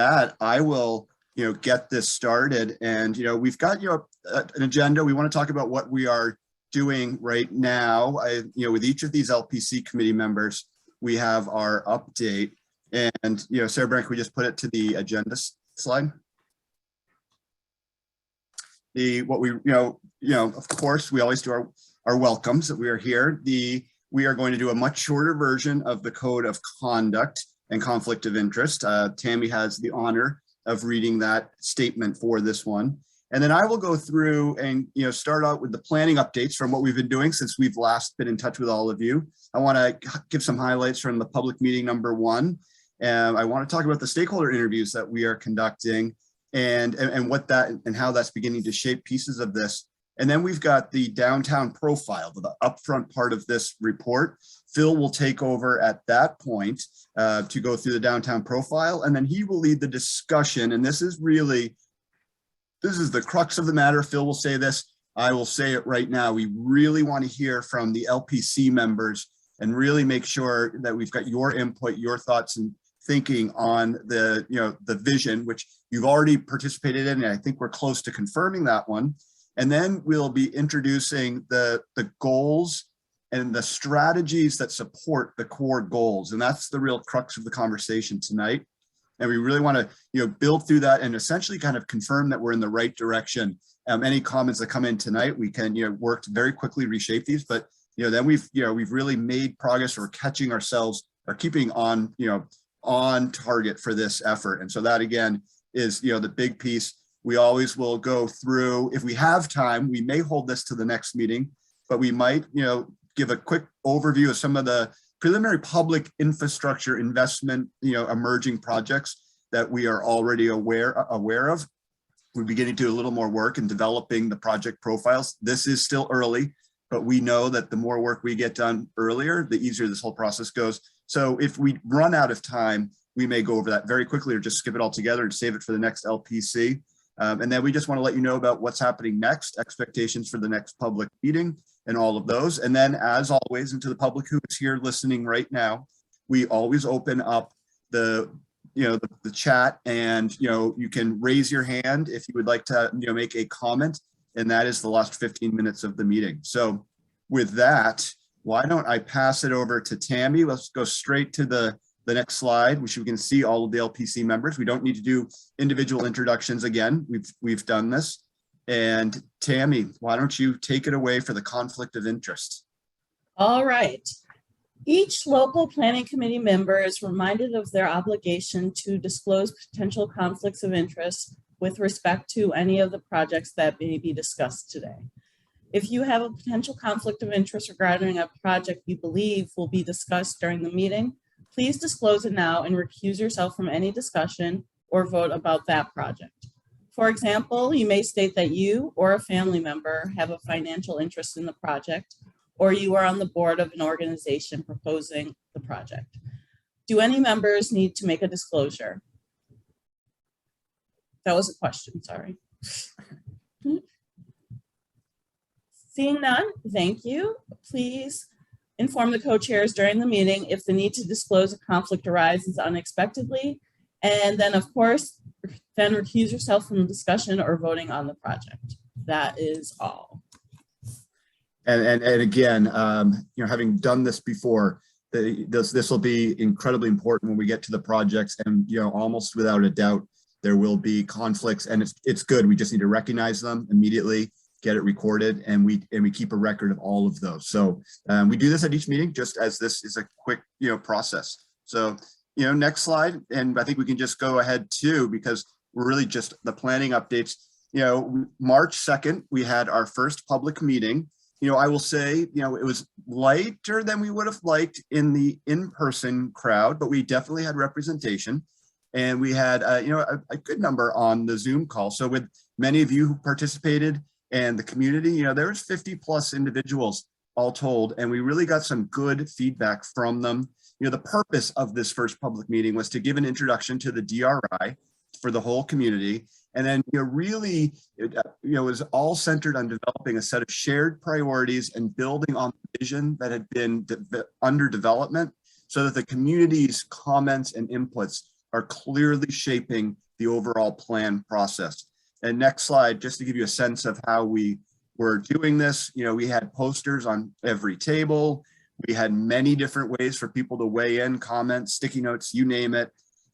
that, I will, get this started. And, we've got, an agenda. We want to talk about what we are doing right now. With each of these LPC committee members, we have our update. And, Sarah Brand, can we just put it to the agenda slide? What we, of course, we always do our welcomes that we are here. We are going to do a much shorter version of the code of conduct and conflict of interest. Tammy has the honor of reading that statement for this one. And then I will go through and start out with the planning updates from what we've been doing since we've last been in touch with all of you. I want to give some highlights from the public meeting number 1. And I want to talk about the stakeholder interviews that we are conducting and what that and how that's beginning to shape pieces of this. And then we've got the downtown profile, the upfront part of this report. Phil will take over at that point to go through the downtown profile, and then he will lead the discussion. And this is the crux of the matter. Phil will say this, I will say it right now. We really want to hear from the LPC members and really make sure that we've got your input, your thoughts and thinking on the, the vision, which you've already participated in. And I think we're close to confirming that one. And then we'll be introducing the goals and the strategies that support the core goals. And that's the real crux of the conversation tonight. And we really want to, build through that and essentially kind of confirm that we're in the right direction. Any comments that come in tonight, we can, work to very quickly reshape these. But, then we've really made progress. We're catching ourselves or keeping on, on target for this effort. And so that again is, the big piece. We always will go through, if we have time, we may hold this to the next meeting, but we might, give a quick overview of some of the preliminary public infrastructure investment, emerging projects that we are already aware of. We're beginning to do a little more work in developing the project profiles. This is still early, but we know that the more work we get done earlier, the easier this whole process goes. So if we run out of time, we may go over that very quickly or just skip it all together and save it for the next LPC. And then we just want to let you know about what's happening next, expectations for the next public meeting and all of those. And then as always, and to the public who is here listening right now, we always open up the chat and, you can raise your hand if you would like to, make a comment, and that is the last 15 minutes of the meeting. So with that, why don't I pass it over to Tammy? Let's go straight to the next slide, which we can see all of the LPC members. We don't need to do individual introductions again. We've done this. And Tammy, why don't you take it away for the conflict of interest? All right. Each local planning committee member is reminded of their obligation to disclose potential conflicts of interest with respect to any of the projects that may be discussed today. If you have a potential conflict of interest regarding a project you believe will be discussed during the meeting, please disclose it now and recuse yourself from any discussion or vote about that project. For example, you may state that you or a family member have a financial interest in the project, or you are on the board of an organization proposing the project. Do any members need to make a disclosure? That was a question, sorry. Seeing none, thank you. Please inform the co-chairs during the meeting if the need to disclose a conflict arises unexpectedly. And then of course, then recuse yourself from the discussion or voting on the project. That is all. And again, having done this before, this will be incredibly important when we get to the projects, and almost without a doubt, there will be conflicts, and it's good. We just need to recognize them immediately, get it recorded, and we keep a record of all of those. So we do this at each meeting, just as this is a quick process. So next slide, and I think we can just go ahead too, because we're really just the planning updates. March 2nd, we had our first public meeting. I will say, it was lighter than we would have liked in the in-person crowd, but we definitely had representation, and we had, a good number on the Zoom call. So with many of you who participated and the community, there was 50 plus individuals all told, and we really got some good feedback from them. The purpose of this first public meeting was to give an introduction to the DRI for the whole community. And then, really, it was all centered on developing a set of shared priorities and building on the vision that had been under development, so that the community's comments and inputs are clearly shaping the overall plan process. And next slide, just to give you a sense of how we were doing this, we had posters on every table. We had many different ways for people to weigh in, comments, sticky notes, you name it.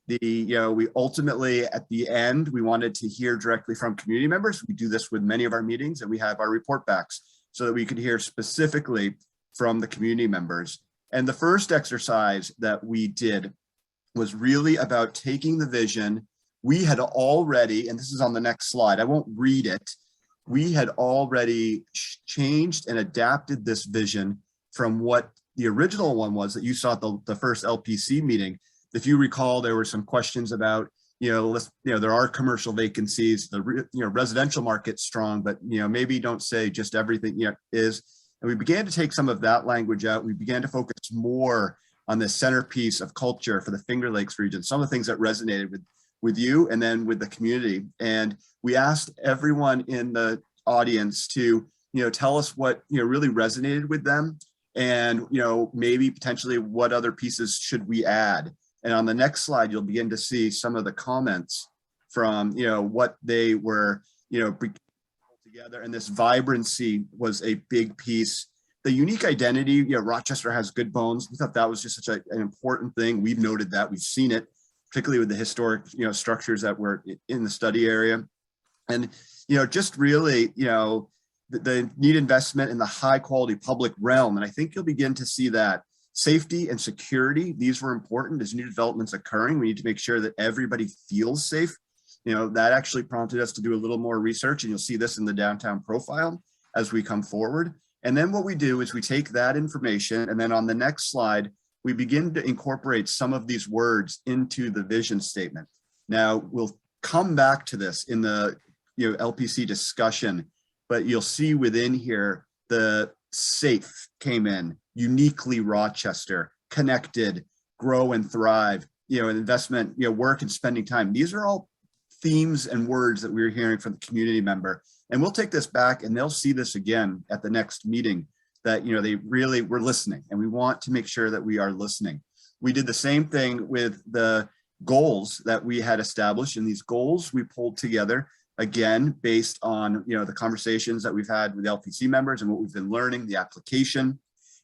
We ultimately, at the end, we wanted to hear directly from community members. We do this with many of our meetings, and we have our report backs so that we could hear specifically from the community members. And the first exercise that we did was really about taking the vision. We had already, and this is on the next slide, I won't read it. We had already changed and adapted this vision from what the original one was that you saw at the first LPC meeting. If you recall, there were some questions about, there are commercial vacancies, the residential market's strong, but maybe don't say just everything is. And we began to take some of that language out. We began to focus more on the centerpiece of culture for the Finger Lakes region, some of the things that resonated with you and then with the community. And we asked everyone in the audience to tell us what really resonated with them, and maybe potentially what other pieces should we add. And on the next slide, you'll begin to see some of the comments from what they were together. And this vibrancy was a big piece. The unique identity, Rochester has good bones. We thought that was just such an important thing. We've noted that, we've seen it, particularly with the historic structures that were in the study area. And just really the need investment in the high quality public realm. And I think you'll begin to see that safety and security, these were important as new developments occurring. We need to make sure that everybody feels safe. That actually prompted us to do a little more research, and you'll see this in the downtown profile as we come forward. And then what we do is we take that information, and then on the next slide, we begin to incorporate some of these words into the vision statement. Now, we'll come back to this in the LPC discussion, but you'll see within here, the safe came in, uniquely Rochester, connected, grow and thrive, investment, work and spending time. These are all themes and words that we're hearing from the community member. And we'll take this back and they'll see this again at the next meeting, that, they really were listening, and we want to make sure that we are listening. We did the same thing with the goals that we had established, and these goals we pulled together again, based on, the conversations that we've had with LPC members and what we've been learning, the application.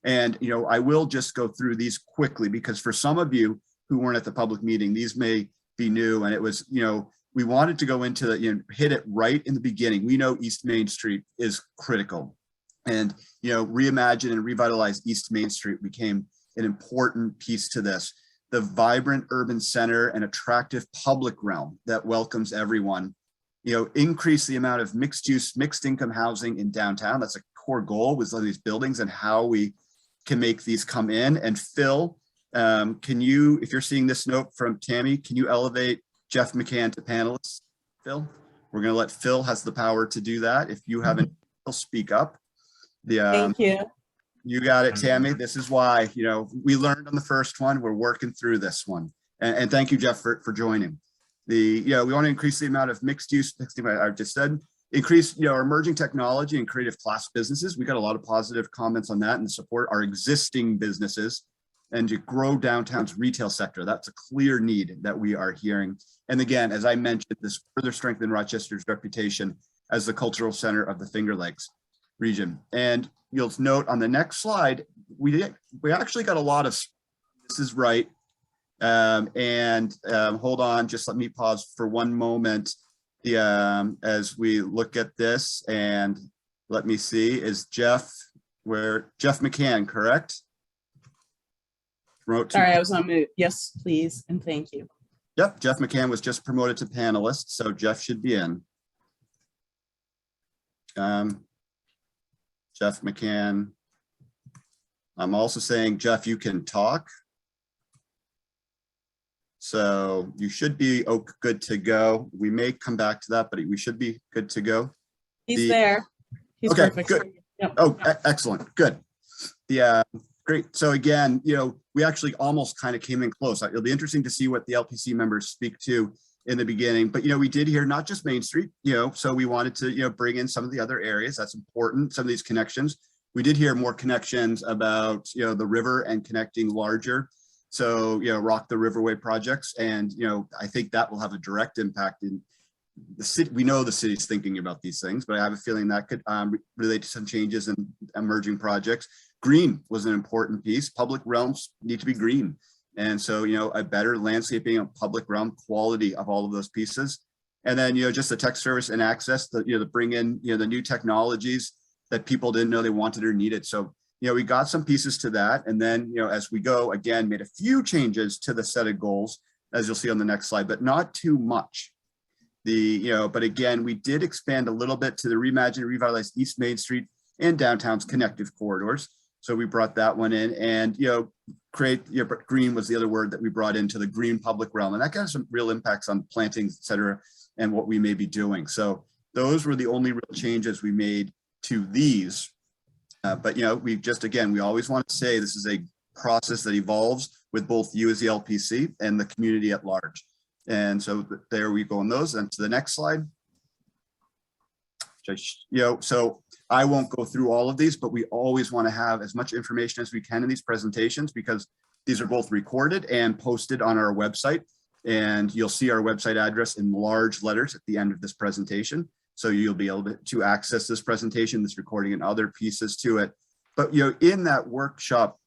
And, I will just go through these quickly, because for some of you who weren't at the public meeting, these may be new. And it was, we wanted to go into the, hit it right in the beginning. We know East Main Street is critical, and, reimagine and revitalize East Main Street became an important piece to this. The vibrant urban center and attractive public realm that welcomes everyone, increase the amount of mixed use, mixed income housing in downtown. That's a core goal with some of these buildings and how we can make these come in. And Phil, can you, if you're seeing this note from Tammy, can you elevate Jeff McCann to panelist? Phil, we're going to let Phil has the power to do that. If you haven't, he'll speak up. Thank you. You got it, Tammy. This is why, we learned on the first one, we're working through this one. And thank you, Jeff, for joining. We want to increase the amount of mixed use, I just said, increase, our emerging technology and creative class businesses. We got a lot of positive comments on that, and support our existing businesses, and to grow downtown's retail sector. That's a clear need that we are hearing. And again, as I mentioned, this further strengthen Rochester's reputation as the cultural center of the Finger Lakes region. And you'll note on the next slide, we actually got a lot of, this is right. Hold on, just let me pause for one moment. As we look at this, and let me see, is Jeff McCann, correct? Sorry, I was on mute. Yes, please, and thank you. Yep, Jeff McCann was just promoted to panelist, so Jeff should be in. Jeff McCann. I'm also saying, Jeff, you can talk. So you should be good to go. We may come back to that, but we should be good to go. He's there. He's okay, perfect. Good. Yep. Oh, excellent. Good. Great. So again, we actually almost kind of came in close. It'll be interesting to see what the LPC members speak to in the beginning, but we did hear not just Main Street, so we wanted to, bring in some of the other areas. That's important. Some of these connections. We did hear more connections about, the river and connecting larger. So, Rock the Riverway projects. And, I think that will have a direct impact in the city. We know the city's thinking about these things, but I have a feeling that could relate to some changes in emerging projects. Green was an important piece. Public realms need to be green. And so, a better landscaping of public realm, quality of all of those pieces. And then, just the tech service and access, to bring in, the new technologies that people didn't know they wanted or needed. So, we got some pieces to that. And then, as we go, again, made a few changes to the set of goals, as you'll see on the next slide, but not too much. But again, we did expand a little bit to the reimagine and revitalize East Main Street and downtown's connective corridors. So we brought that one in, and, green was the other word that we brought into the green public realm. And that got some real impacts on plantings, et cetera, and what we may be doing. So those were the only real changes we made to these. But, we always want to say this is a process that evolves with both you as the LPC and the community at large. And so there we go on those. And to the next slide. So I won't go through all of these, but we always want to have as much information as we can in these presentations, because these are both recorded and posted on our website. And you'll see our website address in large letters at the end of this presentation. So you'll be able to access this presentation, this recording, and other pieces to it. But, in that workshop,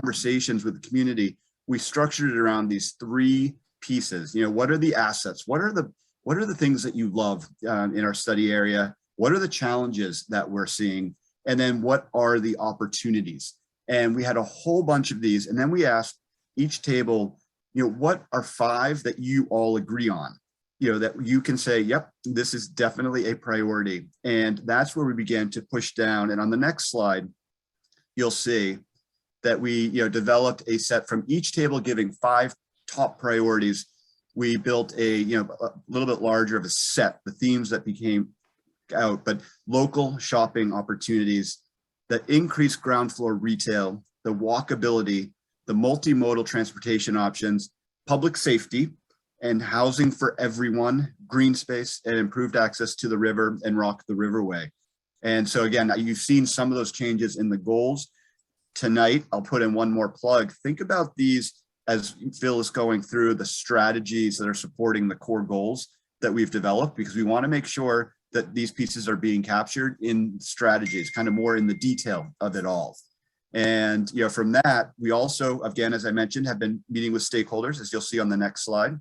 conversations with the community, we structured it around these three pieces. What are the assets? What are the things that you love in our study area? What are the challenges that we're seeing? And then what are the opportunities? And we had a whole bunch of these. And then we asked each table, what are 5 that you all agree on? That you can say, yep, this is definitely a priority. And that's where we began to push down. And on the next slide, you'll see that we, developed a set from each table giving 5 top priorities. We built a little bit larger of a set, the themes that became out, but local shopping opportunities, the increased ground floor retail, the walkability, the multimodal transportation options, public safety, and housing for everyone, green space, and improved access to the river and Rock the Riverway. And so again, you've seen some of those changes in the goals. Tonight, I'll put in one more plug. Think about these as Phil is going through the strategies that are supporting the core goals that we've developed, because we want to make sure that these pieces are being captured in strategies, kind of more in the detail of it all. And from that, we also, again, as I mentioned, have been meeting with stakeholders, as you'll see on the next slide.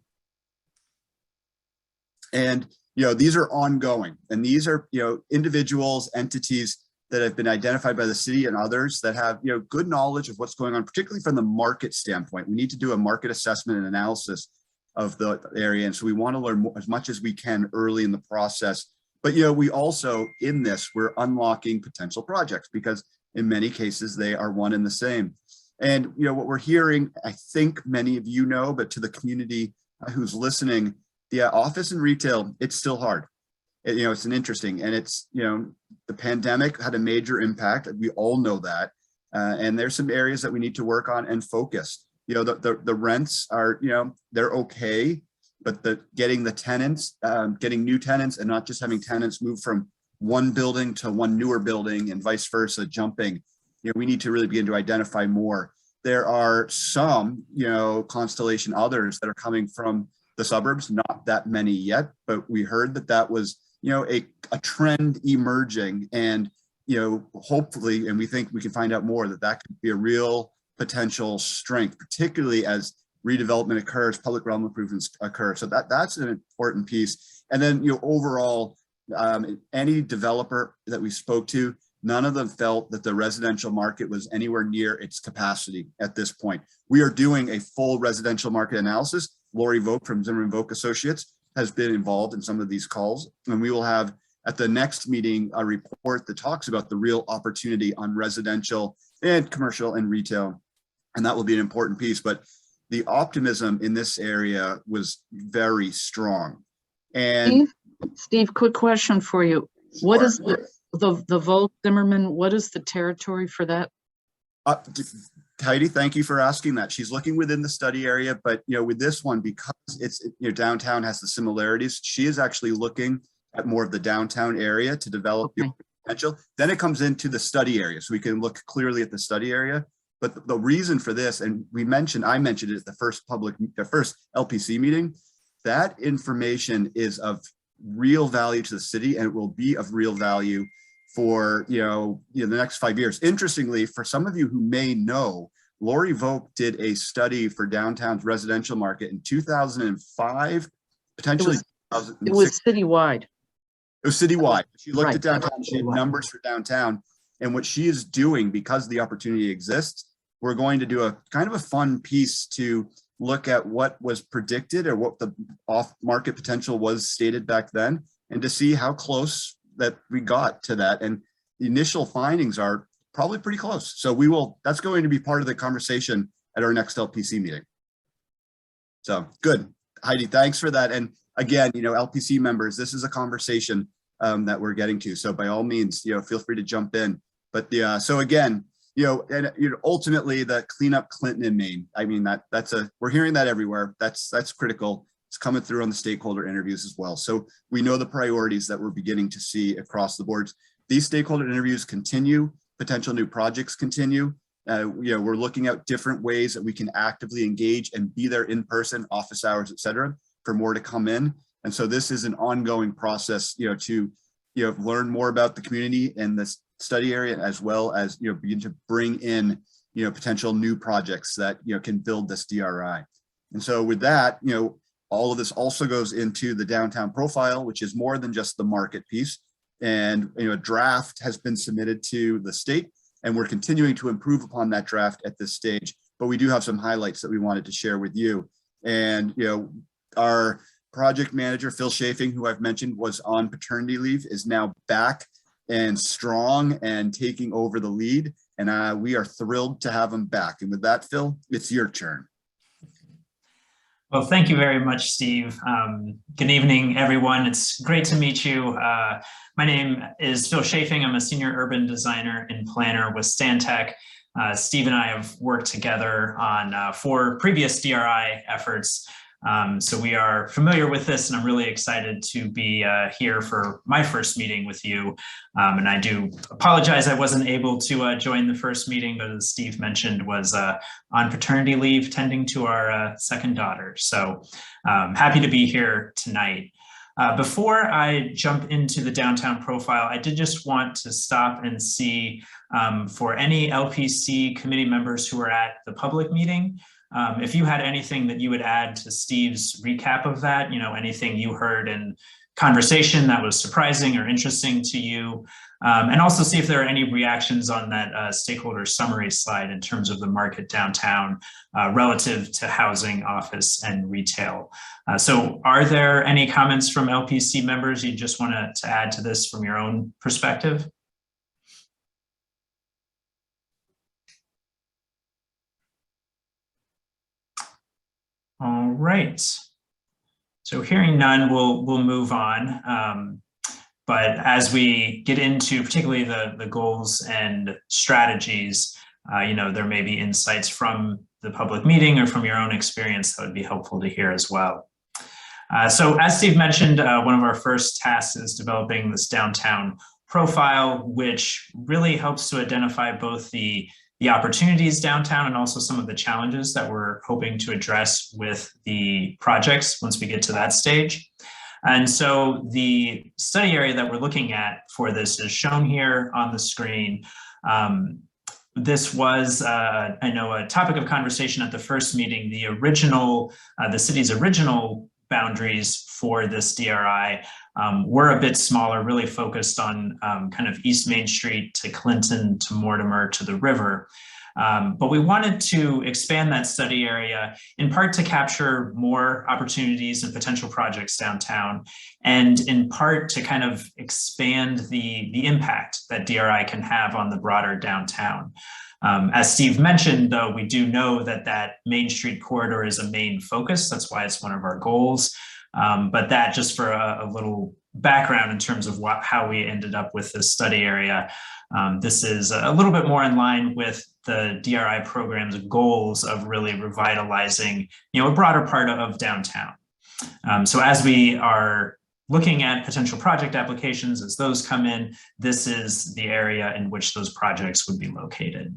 And, these are ongoing, and these are, individuals, entities that have been identified by the city and others that have, good knowledge of what's going on, particularly from the market standpoint. We need to do a market assessment and analysis of the area. And so we want to learn as much as we can early in the process. But, we also, in this, we're unlocking potential projects, because in many cases, they are one and the same. And, what we're hearing, I think many of you know, but to the community who's listening, the office and retail, it's still hard. It's an interesting, and it's, the pandemic had a major impact. We all know that. And there's some areas that we need to work on and focus. The rents are, they're okay, but getting the tenants, getting new tenants, and not just having tenants move from one building to one newer building and vice versa, jumping, we need to really begin to identify more. There are some, Constellation others that are coming from the suburbs, not that many yet, but we heard that was, a trend emerging, and, hopefully, and we think we can find out more, that could be a real potential strength, particularly as redevelopment occurs, public realm improvements occur. So that's an important piece. And then, overall, any developer that we spoke to, none of them felt that the residential market was anywhere near its capacity at this point. We are doing a full residential market analysis. Lori Vogt from Zimmerman Vogt Associates has been involved in some of these calls, and we will have at the next meeting a report that talks about the real opportunity on residential and commercial and retail, and that will be an important piece. But the optimism in this area was very strong. And Steve, quick question for you. What is the Vogt Zimmerman, what is the territory for that? Heidi, thank you for asking that. She's looking within the study area, but with this one, because it's downtown has the similarities, she is actually looking at more of the downtown area to develop the potential. Then it comes into the study area, so we can look clearly at the study area. But the reason for this, and I mentioned it at the first LPC meeting, that information is of real value to the city, and it will be of real value for the next 5 years. Interestingly, for some of you who may know, Lori Vogt did a study for downtown's residential market in 2005, potentially it was citywide. It was citywide. She looked Right. at downtown, she had numbers for downtown. And what she is doing, because the opportunity exists, we're going to do a kind of a fun piece to look at what was predicted or what the off-market potential was stated back then, and to see how close that we got to that. And the initial findings are probably pretty close. So that's going to be part of the conversation at our next LPC meeting. So good. Heidi, thanks for that. And again, LPC members, this is a conversation that we're getting to. So by all means, feel free to jump in. But so again, ultimately the cleanup Clinton and Maine. I mean, we're hearing that everywhere. That's critical. It's coming through on the stakeholder interviews as well. So we know the priorities that we're beginning to see across the boards. These stakeholder interviews continue. Potential new projects continue. We're looking at different ways that we can actively engage and be there in person, office hours, et cetera, for more to come in. And so this is an ongoing process, to learn more about the community and this study area, as well as begin to bring in potential new projects that can build this DRI. And so with that, all of this also goes into the downtown profile, which is more than just the market piece. And a draft has been submitted to the state, and we're continuing to improve upon that draft at this stage. But we do have some highlights that we wanted to share with you. And our project manager, Phil Chafing, who I've mentioned was on paternity leave, is now back and strong and taking over the lead. And we are thrilled to have him back. And with that, Phil, it's your turn. Well, thank you very much, Steve. Good evening, everyone. It's great to meet you. My name is Phil Chafing. I'm a senior urban designer and planner with Stantec. Steve and I have worked together on 4 previous DRI efforts. So we are familiar with this, and I'm really excited to be here for my first meeting with you. And I do apologize I wasn't able to join the first meeting, but as Steve mentioned, was on paternity leave tending to our second daughter. So happy to be here tonight. Before I jump into the downtown profile, I did just want to stop and see for any LPC committee members who are at the public meeting, if you had anything that you would add to Steve's recap of that, anything you heard in conversation that was surprising or interesting to you, and also see if there are any reactions on that stakeholder summary slide in terms of the market downtown relative to housing, office, and retail. So are there any comments from LPC members you just want to add to this from your own perspective? All right. So hearing none, we'll move on. But as we get into particularly the goals and strategies, there may be insights from the public meeting or from your own experience that would be helpful to hear as well. So as Steve mentioned, one of our first tasks is developing this downtown profile, which really helps to identify both the opportunities downtown and also some of the challenges that we're hoping to address with the projects once we get to that stage. And so the study area that we're looking at for this is shown here on the screen. This was, I know, a topic of conversation at the first meeting. The city's original boundaries for this DRI were a bit smaller, really focused on kind of East Main Street to Clinton to Mortimer to the river. But we wanted to expand that study area in part to capture more opportunities and potential projects downtown, and in part to kind of expand the impact that DRI can have on the broader downtown. As Steve mentioned, though, we do know that Main Street corridor is a main focus. That's why it's one of our goals. But that, just for a little background in terms of how we ended up with this study area, this is a little bit more in line with the DRI program's goals of really revitalizing, a broader part of downtown. So as we are looking at potential project applications, as those come in, this is the area in which those projects would be located.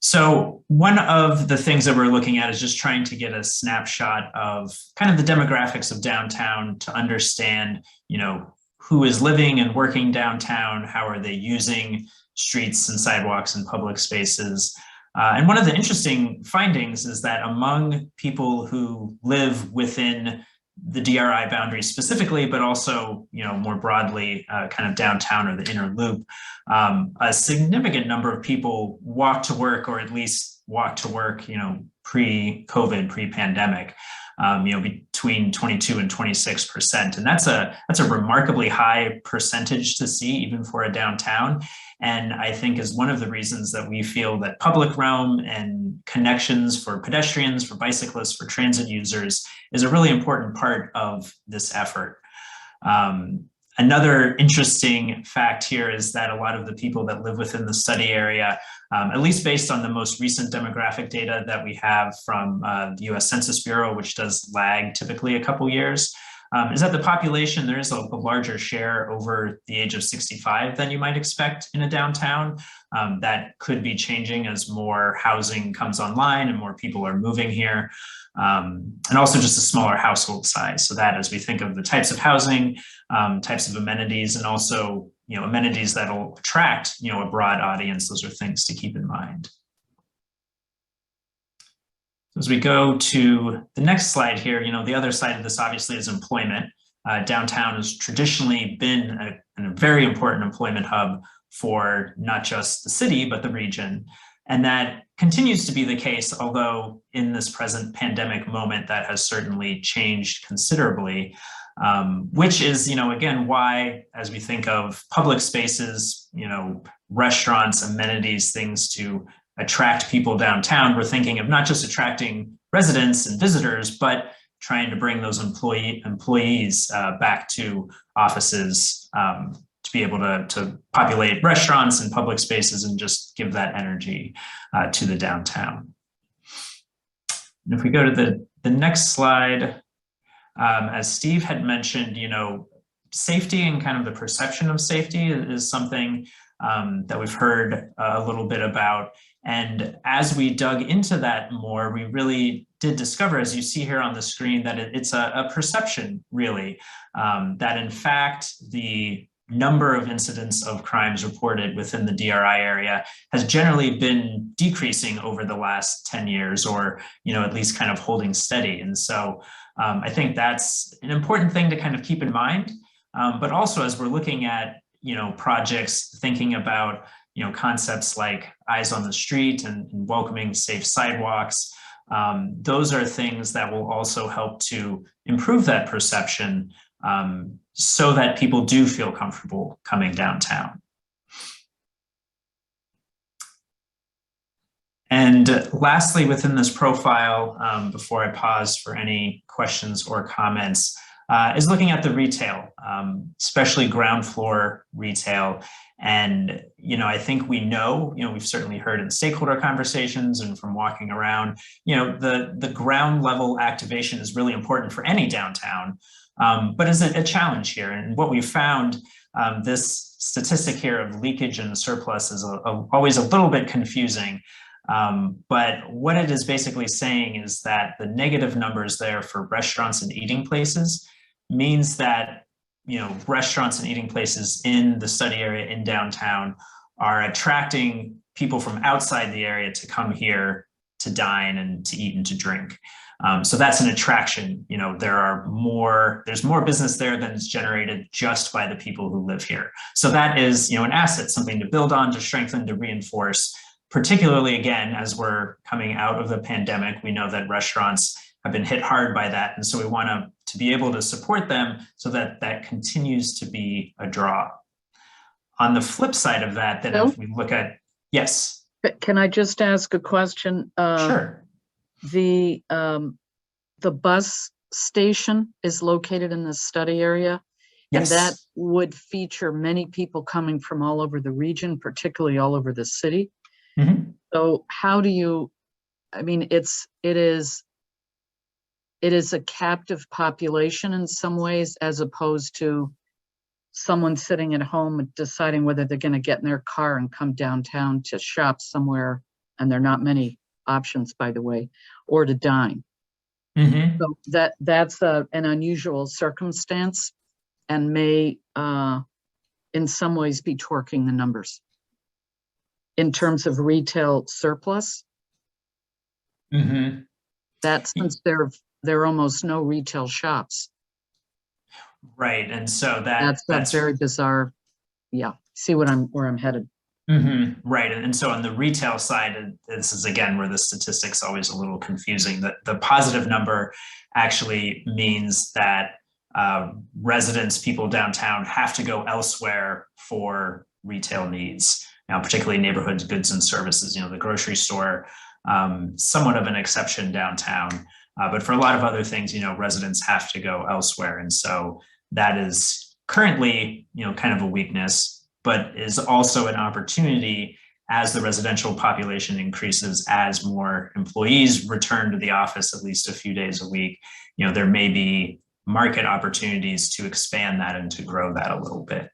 So one of the things that we're looking at is just trying to get a snapshot of kind of the demographics of downtown to understand, who is living and working downtown, how are they using streets and sidewalks and public spaces. And one of the interesting findings is that among people who live within the DRI boundary specifically, but also, more broadly, kind of downtown or the inner loop, a significant number of people walk to work, or at least walk to work, pre-COVID, pre-pandemic, between 22 and 26%. And that's a remarkably high percentage to see, even for a downtown. And I think is one of the reasons that we feel that public realm and connections for pedestrians, for bicyclists, for transit users is a really important part of this effort. Another interesting fact here is that a lot of the people that live within the study area, at least based on the most recent demographic data that we have from the US Census Bureau, which does lag typically a couple years, is that the population, there is a larger share over the age of 65 than you might expect in a downtown. That could be changing as more housing comes online and more people are moving here. And also just a smaller household size. So that as we think of the types of housing, types of amenities, and also, amenities that'll attract, a broad audience, those are things to keep in mind. As we go to the next slide here, the other side of this obviously is employment. Downtown has traditionally been a very important employment hub for not just the city, but the region. And that continues to be the case, although in this present pandemic moment, that has certainly changed considerably, which is, again, why, as we think of public spaces, restaurants, amenities, things to attract people downtown, we're thinking of not just attracting residents and visitors, but trying to bring those employees back to offices, to be able to populate restaurants and public spaces and just give that energy to the downtown. And if we go to the next slide, as Steve had mentioned, safety and kind of the perception of safety is something that we've heard a little bit about. And as we dug into that more, we really did discover, as you see here on the screen, that it's a perception, really, that in fact, the number of incidents of crimes reported within the DRI area has generally been decreasing over the last 10 years, or, at least kind of holding steady. And so I think that's an important thing to kind of keep in mind. But also as we're looking at, projects, thinking about, concepts like eyes on the street and welcoming safe sidewalks, those are things that will also help to improve that perception, so that people do feel comfortable coming downtown. And lastly, within this profile, before I pause for any questions or comments, is looking at the retail, especially ground floor retail. And, I think we know, we've certainly heard in stakeholder conversations and from walking around, the ground level activation is really important for any downtown, but is a challenge here. And what we found, this statistic here of leakage and surplus is always a little bit confusing. But what it is basically saying is that the negative numbers there for restaurants and eating places means that, restaurants and eating places in the study area in downtown are attracting people from outside the area to come here to dine and to eat and to drink. So that's an attraction. There's more business there than is generated just by the people who live here. So that is, an asset, something to build on, to strengthen, to reinforce. Particularly, again, as we're coming out of the pandemic, we know that restaurants have been hit hard by that. And so we want to be able to support them so that that continues to be a draw. On the flip side of that, then if we look at, yes. Can I just ask a question? Sure. The bus station is located in the study area. Yes. And that would feature many people coming from all over the region, particularly all over the city. Mm-hmm. So how do you, it is a captive population in some ways, as opposed to someone sitting at home and deciding whether they're going to get in their car and come downtown to shop somewhere and there are not many options, by the way, or to dine. Mhm. So that's an unusual circumstance and may in some ways be twerking the numbers. In terms of retail surplus, Mhm. that since there are almost no retail shops, Right, and so that's a very bizarre. Yeah, see where I'm headed. Right, and so on the retail side, and this is again where the statistics always a little confusing. That the positive number actually means that residents, people downtown, have to go elsewhere for retail needs. Now, particularly neighborhood goods and services. You know, the grocery store, somewhat of an exception downtown, but for a lot of other things, you know, residents have to go elsewhere, and so that is currently, you know, kind of a weakness, but is also an opportunity as the residential population increases, as more employees return to the office at least a few days a week. You know, there may be market opportunities to expand that and to grow that a little bit.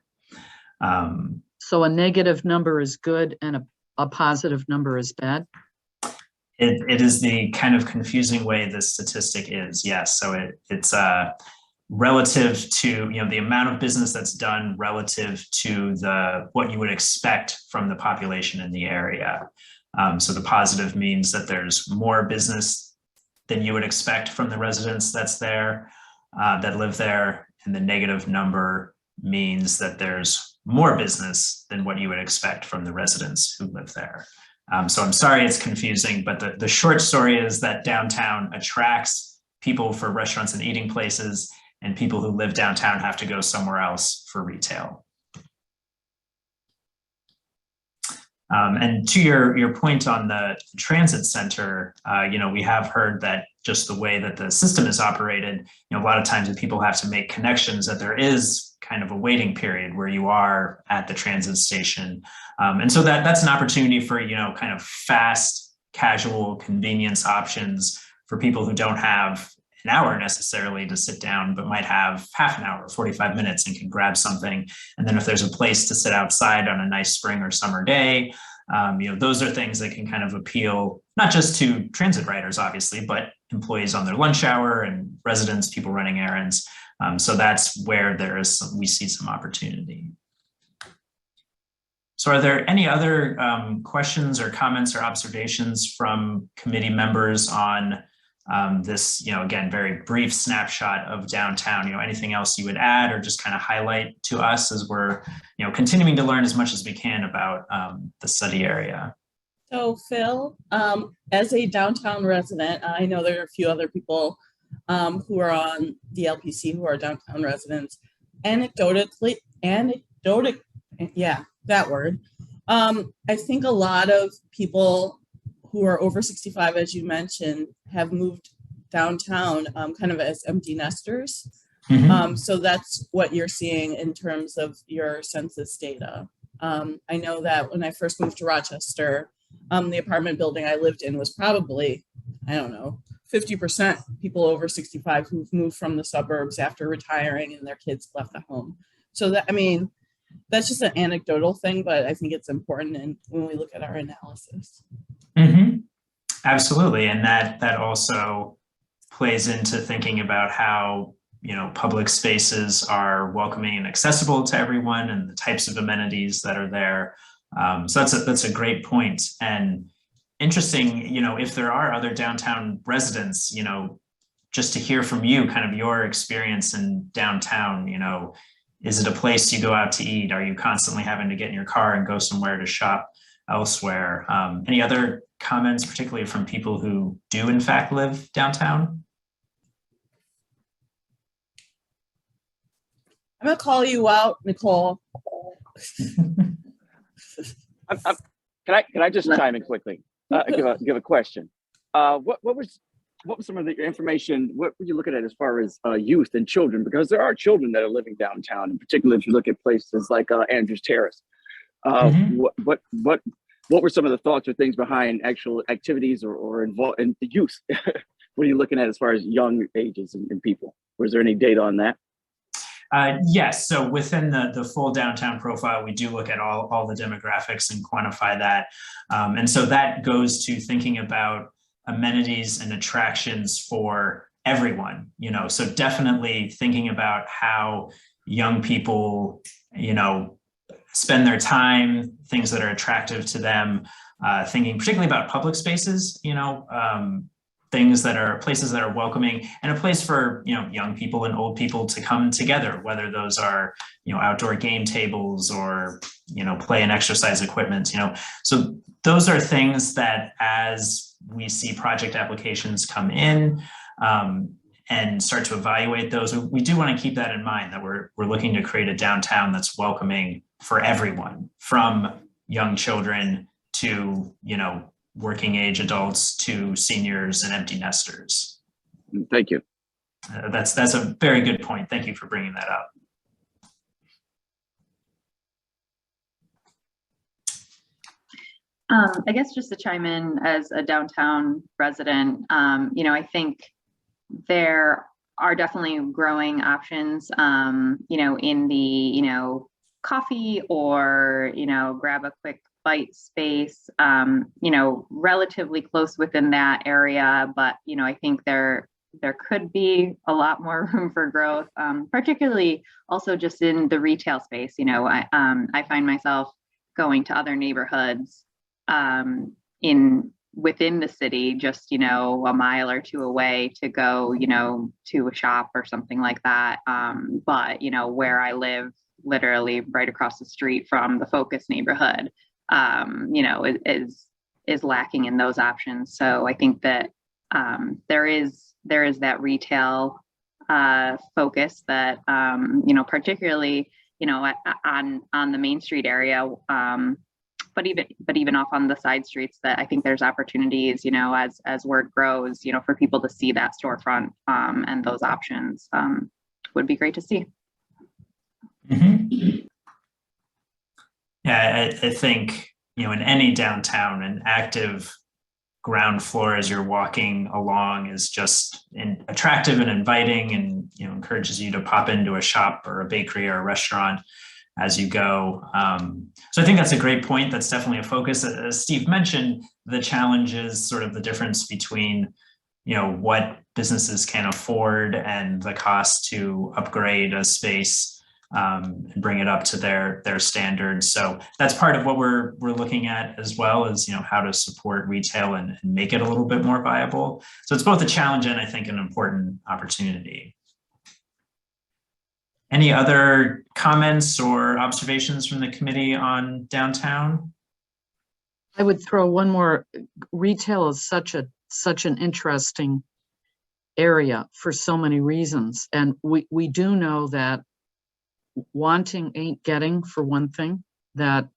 So a negative number is good and a positive number is bad? It is the kind of confusing way the statistic is, yes. So it's relative to, you know, the amount of business that's done relative to what you would expect from the population in the area. So the positive means that there's more business than you would expect from the residents that live there, and the negative number means that there's more business than what you would expect from the residents who live there. So I'm sorry it's confusing, but the short story is that downtown attracts people for restaurants and eating places, and people who live downtown have to go somewhere else for retail. And to your point on the transit center, you know, we have heard that just the way that the system is operated, you know, a lot of times when people have to make connections, that there is kind of a waiting period where you are at the transit station. And so that's an opportunity for, you know, kind of fast, casual convenience options for people who don't have an hour necessarily to sit down, but might have half an hour, 45 minutes, and can grab something. And then if there's a place to sit outside on a nice spring or summer day, you know, those are things that can kind of appeal, not just to transit riders, obviously, but employees on their lunch hour and residents, people running errands. So that's where we see some opportunity. So are there any other questions or comments or observations from committee members on this, you know, again, very brief snapshot of downtown? You know, anything else you would add or just kind of highlight to us as we're, you know, continuing to learn as much as we can about the study area? So Phil, as a downtown resident, I know there are a few other people who are on the LPC who are downtown residents. Anecdotally, yeah, that word. I think a lot of people who are over 65, as you mentioned, have moved downtown kind of as empty nesters. So that's what you're seeing in terms of your census data. I know that when I first moved to Rochester, the apartment building I lived in was probably, I don't know, 50% people over 65 who've moved from the suburbs after retiring and their kids left the home. So that, I mean, that's just an anecdotal thing, but I think it's important when we look at our analysis. Absolutely, and that also plays into thinking about how, you know, public spaces are welcoming and accessible to everyone, and the types of amenities that are there. So that's a great point, and interesting. You know, if there are other downtown residents, you know, just to hear from you, kind of your experience in downtown. You know, is it a place you go out to eat? Are you constantly having to get in your car and go somewhere to shop elsewhere? Any other comments, particularly from people who do in fact live downtown? I'm gonna call you out, Nicole. Can I just chime in quickly? Give a question. What was some of the information? What were you looking at as far as youth and children? Because there are children that are living downtown, in particular if you look at places like Andrews Terrace. What were some of the thoughts or things behind actual activities or involved in the youth? What are you looking at as far as young ages and people? Was there any data on that? Yes, so within the full downtown profile, we do look at all the demographics and quantify that. And so that goes to thinking about amenities and attractions for everyone, you know, so definitely thinking about how young people, you know, spend their time, things that are attractive to them, thinking particularly about public spaces, you know, things that are places that are welcoming and a place for, you know, young people and old people to come together, whether those are, you know, outdoor game tables or, you know, play and exercise equipment, you know. So those are things that as we see project applications come in and start to evaluate those, we do want to keep that in mind, that we're looking to create a downtown that's welcoming for everyone, from young children to, you know, working age adults to seniors and empty nesters. Thank you. That's a very good point. Thank you for bringing that up. I guess just to chime in as a downtown resident, you know, I think there are definitely growing options, you know, in the, you know, coffee or, you know, grab a quick bite space, you know, relatively close within that area. But, you know, I think there could be a lot more room for growth, particularly also just in the retail space. You know, I find myself going to other neighborhoods within the city, just, you know, a mile or two away to go, you know, to a shop or something like that. But, you know, where I live, literally right across the street from the Focus neighborhood, you know, is lacking in those options. So I think that there is that retail focus that, you know, particularly, you know, on the Main Street area, but even off on the side streets, that I think there's opportunities, you know, as word grows, you know, for people to see that storefront and those options would be great to see. Mm-hmm. Yeah, I think, you know, in any downtown, an active ground floor as you're walking along is just attractive and inviting, and, you know, encourages you to pop into a shop or a bakery or a restaurant as you go. So I think that's a great point. That's definitely a focus. As Steve mentioned, the challenge is sort of the difference between, you know, what businesses can afford and the cost to upgrade a space and bring it up to their standards. So that's part of what we're looking at, as well as, you know, how to support retail and make it a little bit more viable. So it's both a challenge and I think an important opportunity. Any other comments or observations from the committee on downtown? I would throw one more. Retail is such an interesting area for so many reasons. And we do know that wanting ain't getting, for one thing. That,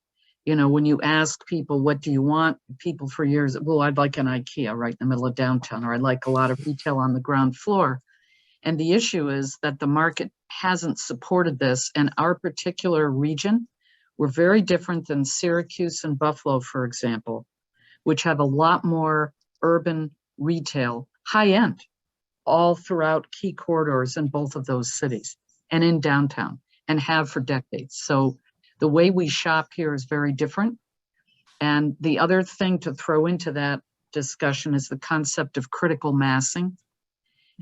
you know, when you ask people, what do you want? People for years, well, I'd like an IKEA right in the middle of downtown, or I'd like a lot of retail on the ground floor. And the issue is that the market hasn't supported this. And our particular region, we're very different than Syracuse and Buffalo, for example, which have a lot more urban retail, high end, all throughout key corridors in both of those cities and in downtown, and have for decades. So the way we shop here is very different. And the other thing to throw into that discussion is the concept of critical massing.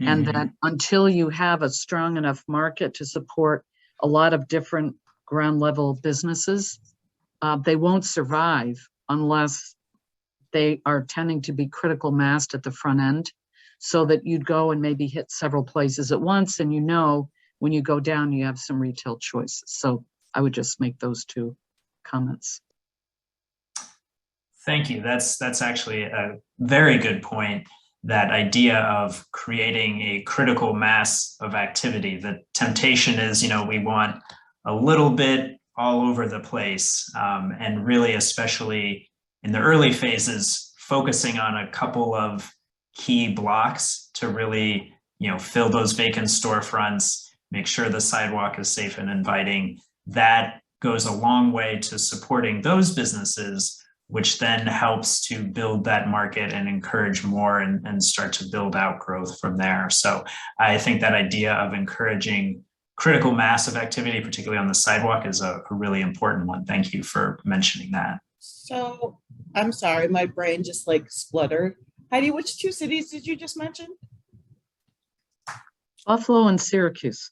And that until you have a strong enough market to support a lot of different ground level businesses, they won't survive unless they are tending to be critical massed at the front end, so that you'd go and maybe hit several places at once. And, you know, when you go down, you have some retail choices. So I would just make those two comments. Thank you. That's actually a very good point. That idea of creating a critical mass of activity. The temptation is, you know, we want a little bit all over the place, and really, especially in the early phases, focusing on a couple of key blocks to really, you know, fill those vacant storefronts, make sure the sidewalk is safe and inviting. That goes a long way to supporting those businesses, which then helps to build that market and encourage more and start to build out growth from there. So I think that idea of encouraging critical mass of activity, particularly on the sidewalk, is a really important one. Thank you for mentioning that. So I'm sorry, my brain just like spluttered. Heidi, which two cities did you just mention? Buffalo and Syracuse,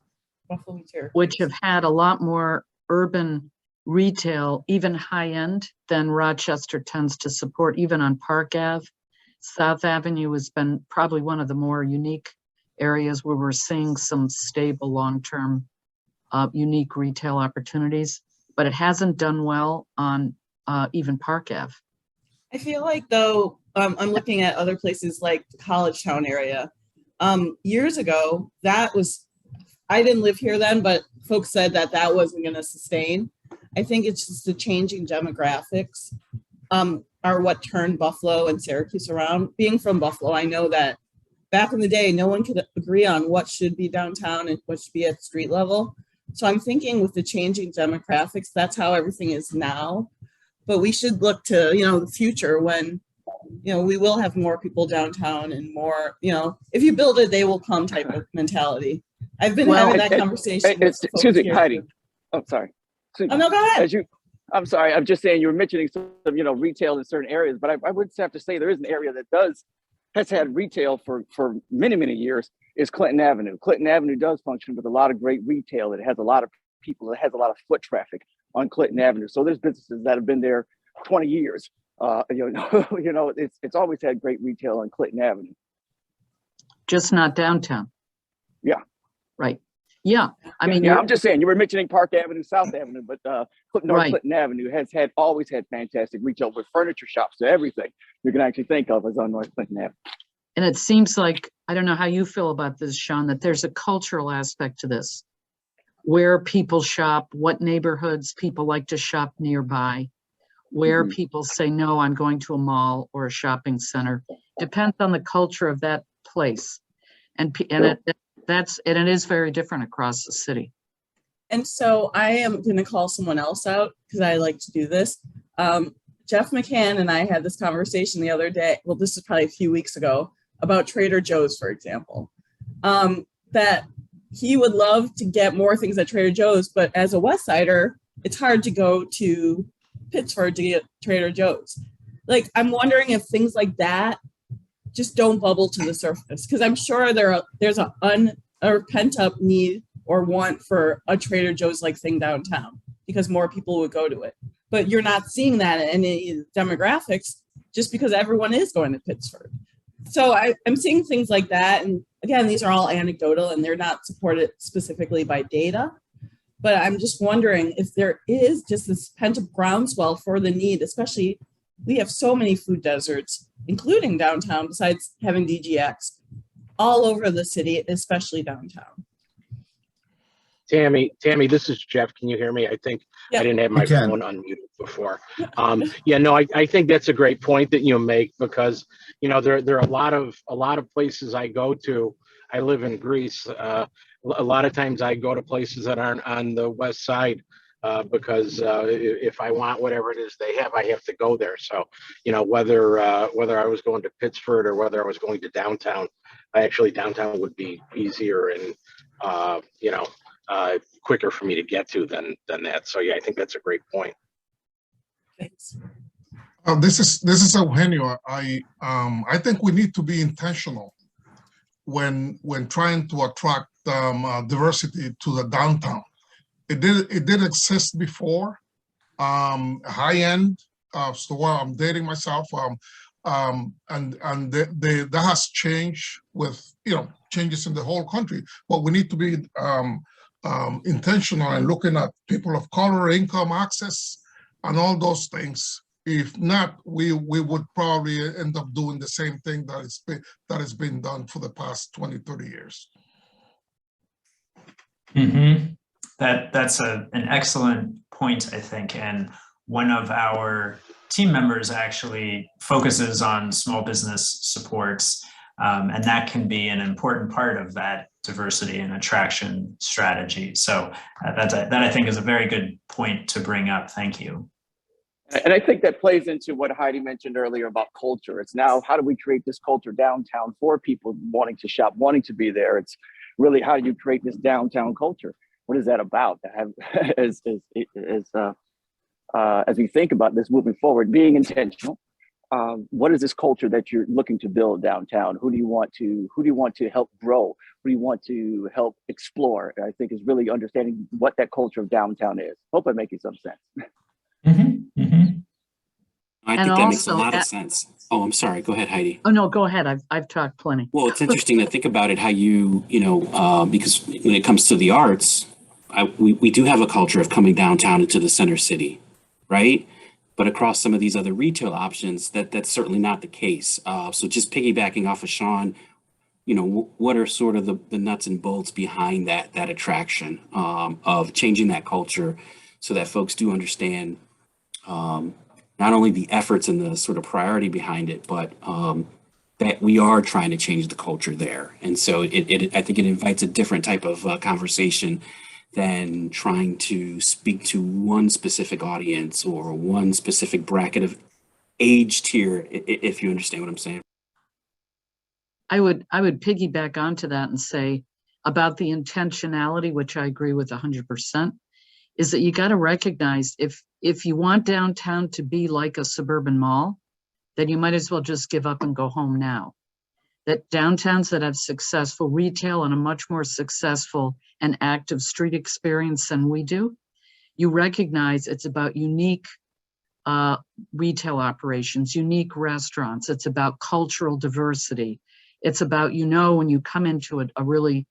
Buffalo and Syracuse. which have had a lot more urban retail, even high end, than Rochester tends to support, even on Park Ave. South Avenue has been probably one of the more unique areas where we're seeing some stable, long-term, unique retail opportunities, but it hasn't done well on even Park Ave. I feel like though, I'm looking at other places like the College Town area. Years ago, I didn't live here then, but folks said that that wasn't going to sustain. I think it's just the changing demographics are what turned Buffalo and Syracuse around. Being from Buffalo, I know that back in the day, no one could agree on what should be downtown and what should be at street level. So I'm thinking with the changing demographics, that's how everything is now. But we should look to, the future when, we will have more people downtown and more, if you build it, they will come type of mentality. I've been having that conversation. Excuse me, Heidi. Oh, sorry. Oh, no, go ahead. I'm sorry. I'm just saying you were mentioning some, retail in certain areas, but I would have to say there is an area that has had retail for many, many years is Clinton Avenue. Clinton Avenue does function with a lot of great retail. It has a lot of people. It has a lot of foot traffic on Clinton Avenue. So there's businesses that have been there 20 years. It's always had great retail on Clinton Avenue. Just not downtown. Yeah. Right. Yeah. I mean, I'm just saying you were mentioning Park Avenue, South Avenue, but North Right. Clinton Avenue has always had fantastic retail with furniture shops. So everything you can actually think of is on North Clinton Avenue. and it seems like, I don't know how you feel about this, Sean, that there's a cultural aspect to this. Where people shop, what neighborhoods people like to shop nearby, where Mhm. people say, no, I'm going to a mall or a shopping center. Depends on the culture of that place. And it is very different across the city. And so I am going to call someone else out because I like to do this. Jeff McCann and I had this conversation the other day. Well, this is probably a few weeks ago about Trader Joe's, for example, that he would love to get more things at Trader Joe's, but as a West Sider, it's hard to go to Pittsford to get Trader Joe's. Like, I'm wondering if things like that just don't bubble to the surface, because I'm sure there's a pent up need or want for a Trader Joe's like thing downtown because more people would go to it. But you're not seeing that in any demographics just because everyone is going to Pittsford. So I'm seeing things like that. And again, these are all anecdotal and they're not supported specifically by data. But I'm just wondering if there is just this pent up groundswell for the need, especially we have so many food deserts, including downtown, besides having DGX, all over the city, especially downtown. Tammy, this is Jeff. Can you hear me? I think Yeah. I didn't have my We can. phone unmuted before. I think that's a great point that you make because, there are a lot of places I go to. I live in Greece. A lot of times I go to places that aren't on the west side because if I want whatever it is they have, I have to go there. So, whether I was going to Pittsford or whether I was going to downtown, downtown would be easier and, quicker for me to get to than that. So yeah, I think that's a great point. Thanks. This is Eugenio. I think we need to be intentional when trying to attract diversity to the downtown. It did exist before, high end store. I'm dating myself, and that has changed with changes in the whole country. But we need to be intentional and looking at people of color, income, access, and all those things. If not, we would probably end up doing the same thing that has been done for the past 20, 30 years. Mm-hmm. That's an excellent point, I think. And one of our team members actually focuses on small business supports. And that can be an important part of that diversity and attraction strategy. So that I think is a very good point to bring up. Thank you. And I think that plays into what Heidi mentioned earlier about culture. It's now, how do we create this culture downtown for people wanting to shop, wanting to be there? It's really, how do you create this downtown culture? what is that about? To have as we think about this moving forward, being intentional. What is this culture that you're looking to build downtown? Who do you want to help grow? Who do you want to help explore? I think is really understanding what that culture of downtown is. Hope I'm making some sense. Mm-hmm, mm-hmm. I And think that makes a also lot of at- sense. Oh, I'm sorry. Go ahead, Heidi. Oh, no, go ahead. I've talked plenty. Well, it's interesting to think about it, how because when it comes to the arts, we do have a culture of coming downtown into the center city, right? But across some of these other retail options, that's certainly not the case. So just piggybacking off of Sean, what are sort of the nuts and bolts behind that attraction of changing that culture so that folks do understand not only the efforts and the sort of priority behind it, but that we are trying to change the culture there. And so I think it invites a different type of conversation than trying to speak to one specific audience or one specific bracket of age tier, if you understand what I'm saying. I would piggyback onto that and say about the intentionality, which I agree with 100%, is that you got to recognize if you want downtown to be like a suburban mall, then you might as well just give up and go home now. That downtowns that have successful retail and a much more successful and active street experience than we do, you recognize it's about unique retail operations, unique restaurants. It's about cultural diversity. It's about, when you come into a really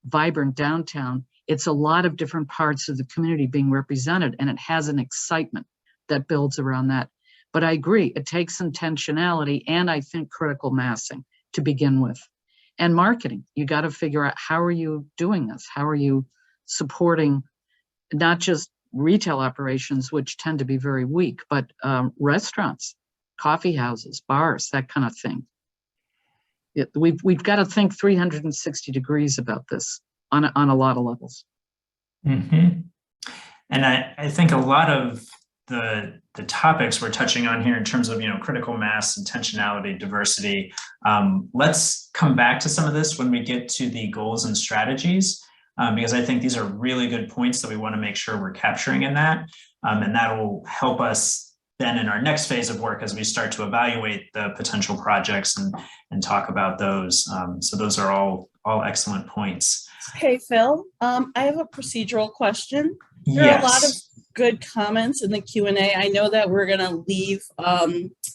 vibrant downtown, it's a lot of different parts of the community being represented, and it has an excitement that builds around that. But I agree, it takes intentionality and I think critical massing to begin with. And marketing, you got to figure out, how are you doing this? How are you supporting not just retail operations, which tend to be very weak, but restaurants, coffee houses, bars, that kind of thing. We've got to think 360 degrees about this on a lot of levels. Mm-hmm. And I think a lot of the topics we're touching on here in terms of, critical mass, intentionality, diversity, let's come back to some of this when we get to the goals and strategies, because I think these are really good points that we want to make sure we're capturing in that. And that will help us then in our next phase of work as we start to evaluate the potential projects and talk about those. So those are all excellent points. Hey, Phil, I have a procedural question. There are a lot of good comments in the Q&A. I know that we're going to leave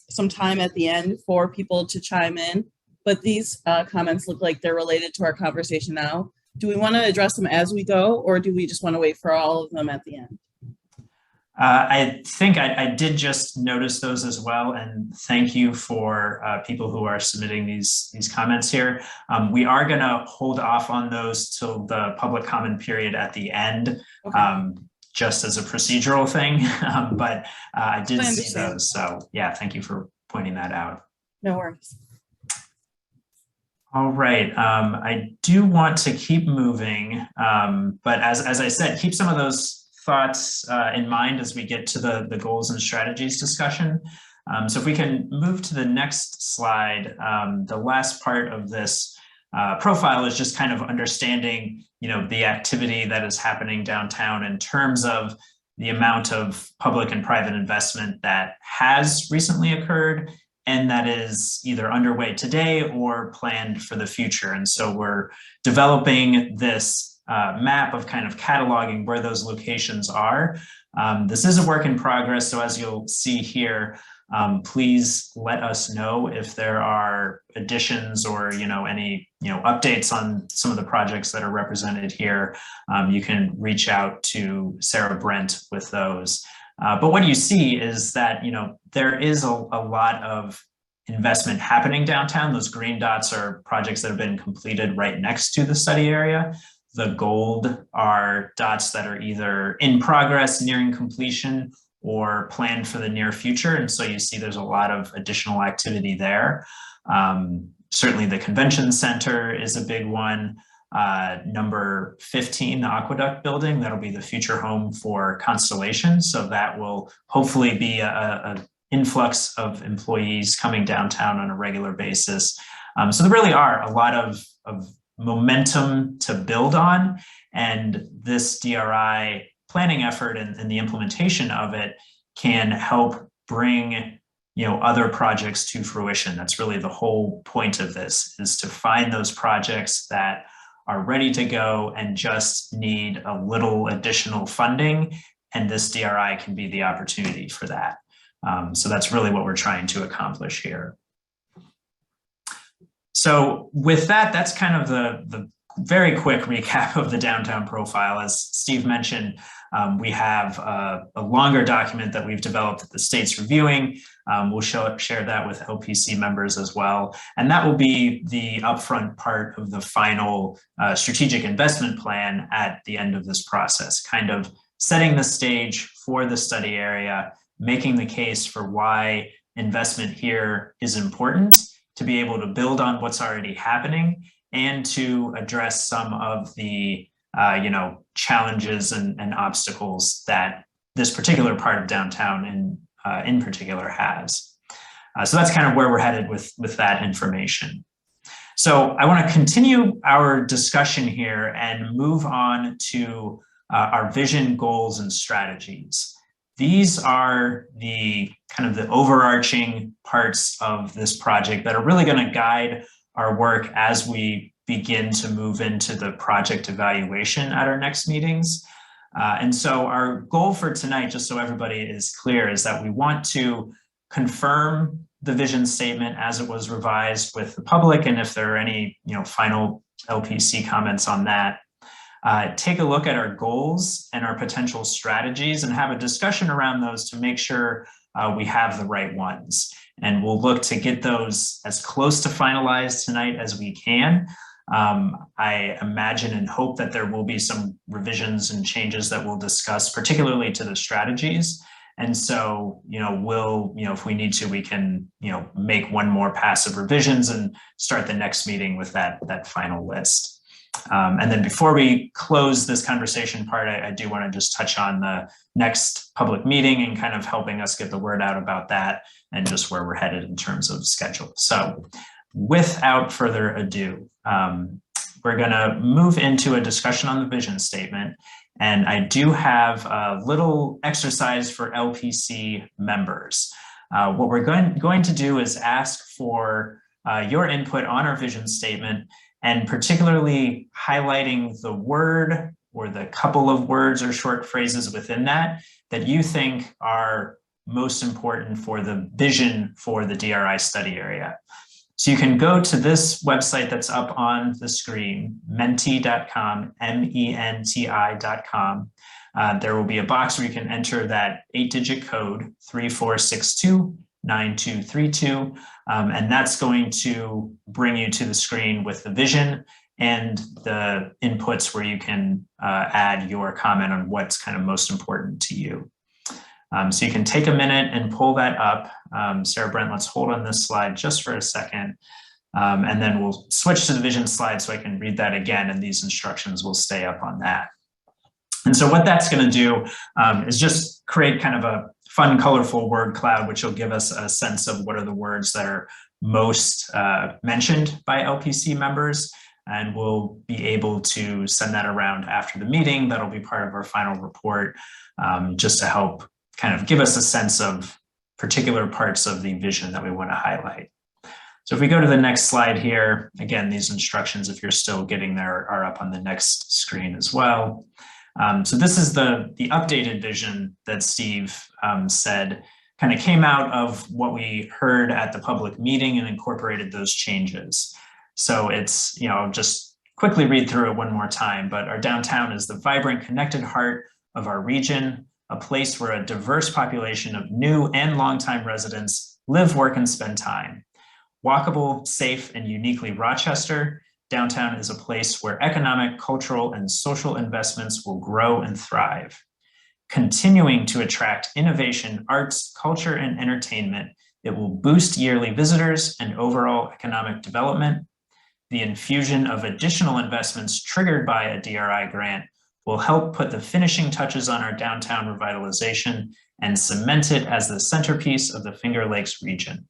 some time at the end for people to chime in, but these comments look like they're related to our conversation now. Do we want to address them as we go, or do we just want to wait for all of them at the end? I think I did just notice those as well, and thank you for people who are submitting these comments here. We are going to hold off on those till the public comment period at the end, okay. Just as a procedural thing, but I did see those, so yeah, thank you for pointing that out. No worries. All right, I do want to keep moving, but as I said, keep some of those thoughts in mind as we get to the goals and strategies discussion. So if we can move to the next slide, the last part of this profile is just kind of understanding, the activity that is happening downtown in terms of the amount of public and private investment that has recently occurred and that is either underway today or planned for the future. And so we're developing this map of kind of cataloging where those locations are. This is a work in progress, so as you'll see here, please let us know if there are additions or any updates on some of the projects that are represented here. You can reach out to Sarah Brent with those. But what you see is that there is a lot of investment happening downtown. Those green dots are projects that have been completed right next to the study area. The gold are dots that are either in progress, nearing completion, or planned for the near future. And so you see there's a lot of additional activity there. Certainly the convention center is a big one. Number 15, the Aqueduct building, that'll be the future home for Constellation. So that will hopefully be an influx of employees coming downtown on a regular basis. So there really are a lot of momentum to build on. And this DRI planning effort and the implementation of it can help bring other projects to fruition. That's really the whole point of this, is to find those projects that are ready to go and just need a little additional funding. And this DRI can be the opportunity for that. So that's really what we're trying to accomplish here. So with that, that's kind of the very quick recap of the downtown profile. As Steve mentioned, we have a longer document that we've developed that the state's reviewing. We'll share that with LPC members as well. And that will be the upfront part of the final strategic investment plan at the end of this process, kind of setting the stage for the study area, making the case for why investment here is important, to be able to build on what's already happening and to address some of the challenges and obstacles that this particular part of downtown in particular has. So that's kind of where we're headed with that information. So I want to continue our discussion here and move on to our vision, goals, and strategies. These are the kind of the overarching parts of this project that are really going to guide our work as we begin to move into the project evaluation at our next meetings. And so our goal for tonight, just so everybody is clear, is that we want to confirm the vision statement as it was revised with the public, and if there are any final LPC comments on that. Take a look at our goals and our potential strategies and have a discussion around those to make sure we have the right ones. And we'll look to get those as close to finalized tonight as we can. I imagine and hope that there will be some revisions and changes that we'll discuss, particularly to the strategies. And so, we'll, if we need to, we can, make one more pass of revisions and start the next meeting with that final list. And then before we close this conversation part, I do want to just touch on the next public meeting and kind of helping us get the word out about that and just where we're headed in terms of schedule. So without further ado, we're going to move into a discussion on the vision statement. And I do have a little exercise for LPC members. What we're going to do is ask for your input on our vision statement, and particularly highlighting the word or the couple of words or short phrases within that you think are most important for the vision for the DRI study area. So you can go to this website that's up on the screen, menti.com, MENTI.com. There will be a box where you can enter that 8-digit code, 34629232, and that's going to bring you to the screen with the vision and the inputs where you can add your comment on what's kind of most important to you. So you can take a minute and pull that up. Sarah Brent, let's hold on this slide just for a second. And then we'll switch to the vision slide so I can read that again, and these instructions will stay up on that. And so what that's going to do is just create kind of a fun, colorful word cloud, which will give us a sense of what are the words that are most mentioned by LPC members. And we'll be able to send that around after the meeting. That'll be part of our final report, just to help kind of give us a sense of particular parts of the vision that we want to highlight. So if we go to the next slide here, again, these instructions, if you're still getting there, are up on the next screen as well. So this is the updated vision that Steve said kind of came out of what we heard at the public meeting and incorporated those changes. So it's, just quickly read through it one more time, but our downtown is the vibrant, connected heart of our region, a place where a diverse population of new and longtime residents live, work, and spend time. Walkable, safe, and uniquely Rochester, downtown is a place where economic, cultural, and social investments will grow and thrive. Continuing to attract innovation, arts, culture, and entertainment, it will boost yearly visitors and overall economic development. The infusion of additional investments triggered by a DRI grant will help put the finishing touches on our downtown revitalization and cement it as the centerpiece of the Finger Lakes region.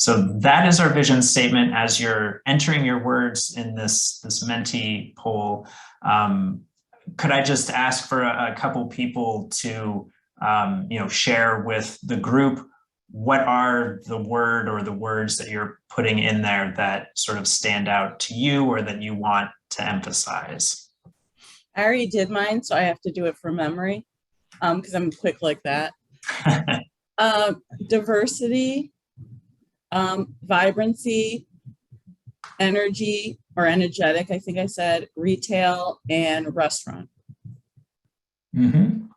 So that is our vision statement. As you're entering your words in this Menti poll, could I just ask for a couple people to share with the group what are the word or the words that you're putting in there that sort of stand out to you or that you want to emphasize? I already did mine, so I have to do it from memory because I'm quick like that. Diversity, vibrancy, energy or energetic, I think I said, retail, and restaurant. Mm-hmm.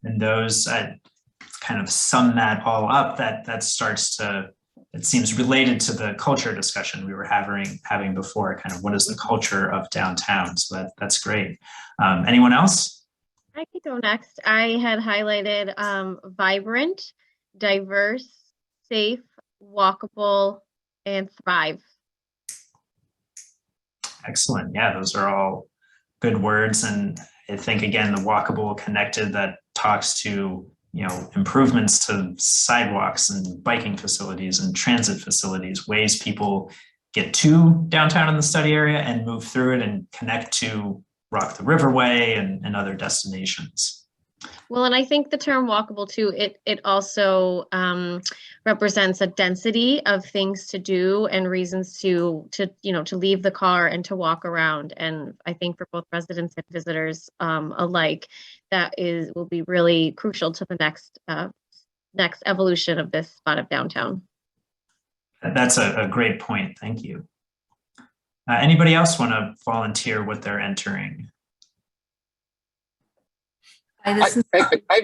And those kind of sum that all up. That starts to, it seems related to the culture discussion we were having before, kind of what is the culture of downtown. So that's great. Anyone else? I could go next. I had highlighted vibrant, diverse, safe, walkable, and thrive. Excellent. Yeah, those are all good words. And I think, again, the walkable connected, that talks to, improvements to sidewalks and biking facilities and transit facilities, ways people get to downtown in the study area and move through it and connect to Rock the Riverway and other destinations. Well, and I think the term walkable too, it also represents a density of things to do and reasons to leave the car and to walk around. And I think for both residents and visitors alike, that will be really crucial to the next evolution of this spot of downtown. That's a great point. Thank you. Anybody else want to volunteer what they're entering? I have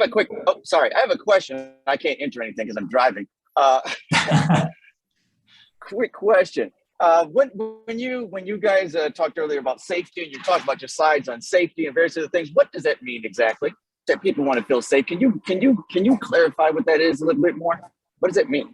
a quick, I have a question. I can't enter anything because I'm driving. Quick question. When you guys talked earlier about safety and you talked about your slides on safety and various other things, what does that mean exactly? That people want to feel safe. Can you clarify what that is a little bit more? What does it mean?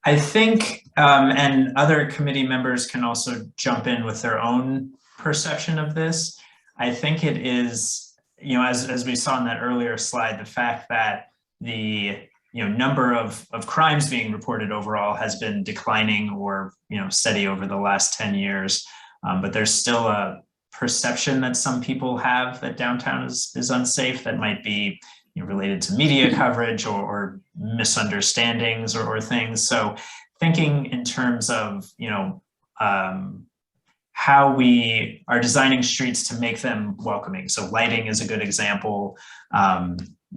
I think, and other committee members can also jump in with their own perception of this. I think it is, as we saw in that earlier slide, the fact that the number of crimes being reported overall has been declining or steady over the last 10 years, but there's still a perception that some people have that downtown is unsafe that might be related to media coverage or misunderstandings or things. So thinking in terms of how we are designing streets to make them welcoming. So lighting is a good example.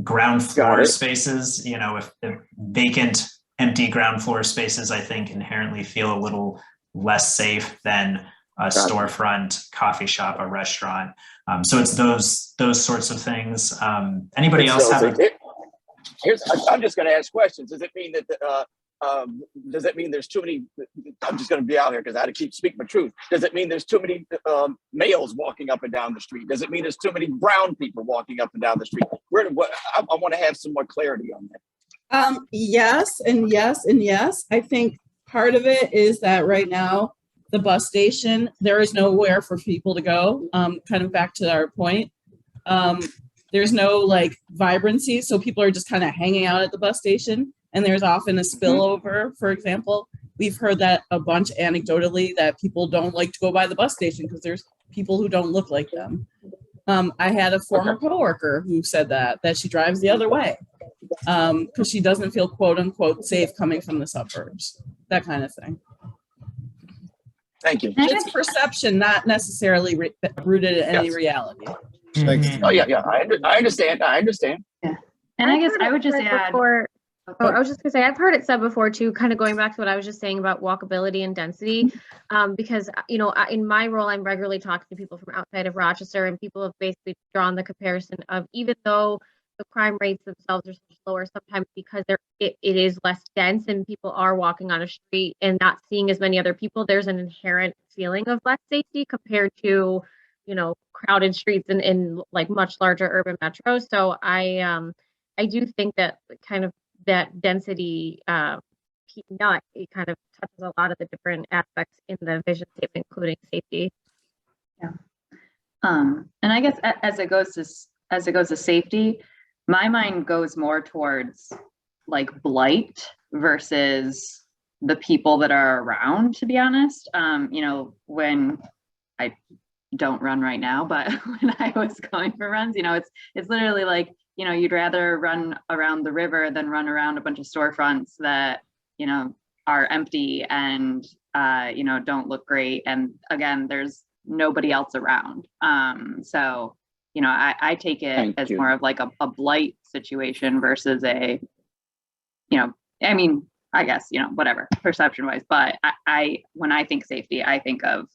Ground floor spaces, if vacant, empty ground floor spaces, I think inherently feel a little less safe than a storefront, coffee shop, a restaurant. So it's those sorts of things. Anybody else have I'm just going to ask questions. Does it mean that does it mean there's too many? I'm just going to be out here because I had to keep speaking my truth. Does it mean there's too many males walking up and down the street? Does it mean there's too many brown people walking up and down the street? I want to have some more clarity on that. Yes, and yes, and yes. I think part of it is that right now, the bus station, there is nowhere for people to go. Kind of back to our point. There's no vibrancy. So people are just kind of hanging out at the bus station. And there's often a spillover, for example. We've heard that a bunch anecdotally that people don't like to go by the bus station because there's people who don't look like them. I had a former coworker who said that she drives the other way because she doesn't feel quote unquote safe coming from the suburbs, that kind of thing. Thank you. It's perception, not necessarily rooted in any reality. Thanks. Oh yeah, I understand. Yeah. And I guess I would just add. I was just gonna say, I've heard it said before too, kind of going back to what I was just saying about walkability and density, because, in my role, I'm regularly talking to people from outside of Rochester, and people have basically drawn the comparison of, even though the crime rates themselves are lower, sometimes because it is less dense and people are walking on a street and not seeing as many other people, there's an inherent feeling of less safety compared to, crowded streets in much larger urban metros. So I do think that kind of that density it kind of touches a lot of the different aspects in the vision statement, including safety. Yeah. And I guess as it goes to safety, my mind goes more towards blight versus the people that are around, to be honest. When I don't run right now, but when I was going for runs, it's literally like, you'd rather run around the river than run around a bunch of storefronts that, are empty and, don't look great. And again, there's nobody else around. So, I take it as more of like a blight situation versus a, I guess, whatever, perception wise, but when I think safety, I think of,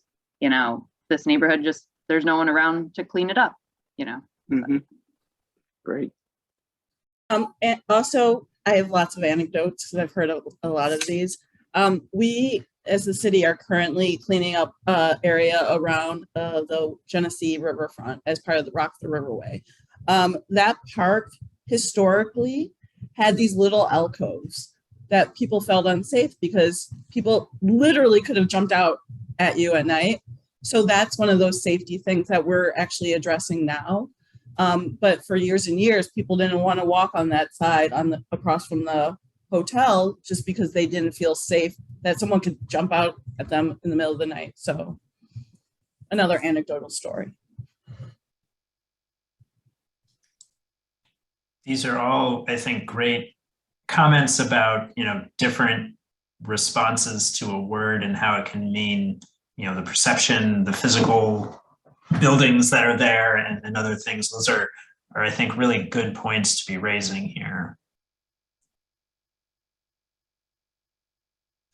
this neighborhood, just, there's no one around to clean it up, Mhm. Great. And also, I have lots of anecdotes because I've heard a lot of these. We, as the city, are currently cleaning up area around the Genesee Riverfront as part of the Rockford Riverway. That park historically had these little alcoves that people felt unsafe because people literally could have jumped out at you at night. So that's one of those safety things that we're actually addressing now. But for years and years, people didn't want to walk on that side across from the hotel just because they didn't feel safe that someone could jump out at them in the middle of the night. So another anecdotal story. These are all, I think, great comments about, different responses to a word and how it can mean, the perception, the physical buildings that are there and other things. Those are, I think, really good points to be raising here.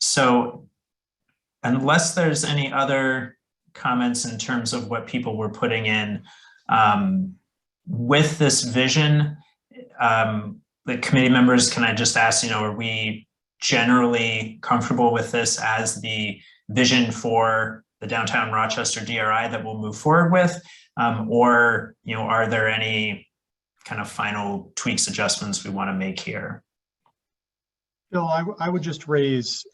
So unless there's any other comments in terms of what people were putting in, with this vision, the committee members, can I just ask, are we generally comfortable with this as the vision for the downtown Rochester DRI that we'll move forward with? Or, are there any kind of final tweaks, adjustments we want to make here? Bill, I would just raise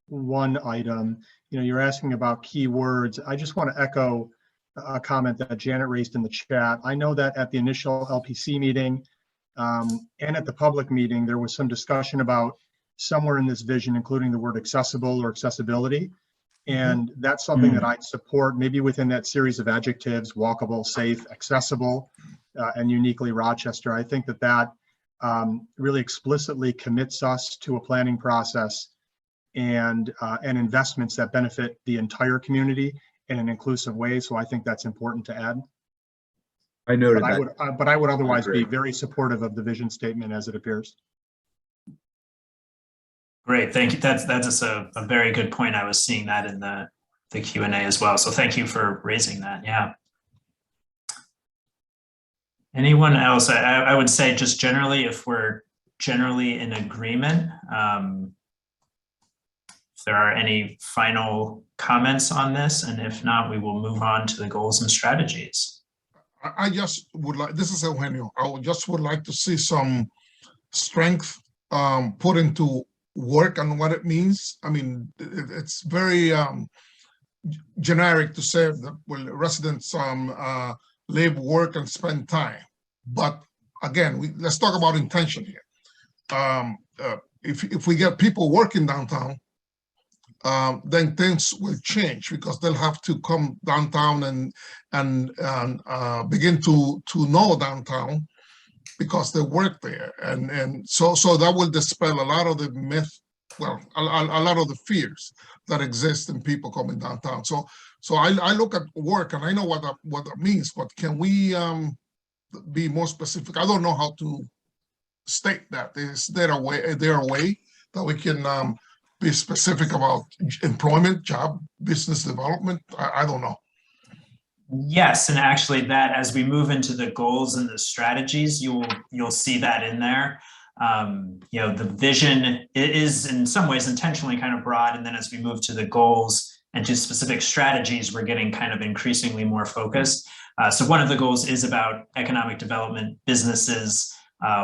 one item. You're asking about keywords. I just want to echo a comment that Janet raised in the chat. I know that at the initial LPC meeting and at the public meeting, there was some discussion about somewhere in this vision, including the word accessible or accessibility. And that's something that I'd support, maybe within that series of adjectives: walkable, safe, accessible, and uniquely Rochester. I think that really explicitly commits us to a planning process and investments that benefit the entire community in an inclusive way. So I think that's important to add. I noted but I would otherwise be very supportive of the vision statement as it appears. Great, thank you. That's just a very good point. I was seeing that in the Q&A as well. So thank you for raising that. Yeah. Anyone else? I would say just generally, if we're generally in agreement, if there are any final comments on this, and if not, we will move on to the goals and strategies. I just would like, this is Eugenio, just would like to see some strength put into work and what it means. I mean, it's very generic to say that, well, residents live, work, and spend time. But again, let's talk about intention here. If we get people working downtown, then things will change because they'll have to come downtown and begin to know downtown because they work there, and so that will dispel a lot of the myth, well, a lot of the fears that exist in people coming downtown. So I look at work and I know what that means, but can we be more specific? I don't know how to state that. Is there a way that we can be specific about employment, job, business development? I don't know. Yes, and actually that as we move into the goals and the strategies, you'll see that in there. The vision is in some ways intentionally kind of broad, and then as we move to the goals and to specific strategies, we're getting kind of increasingly more focused. So one of the goals is about economic development, businesses,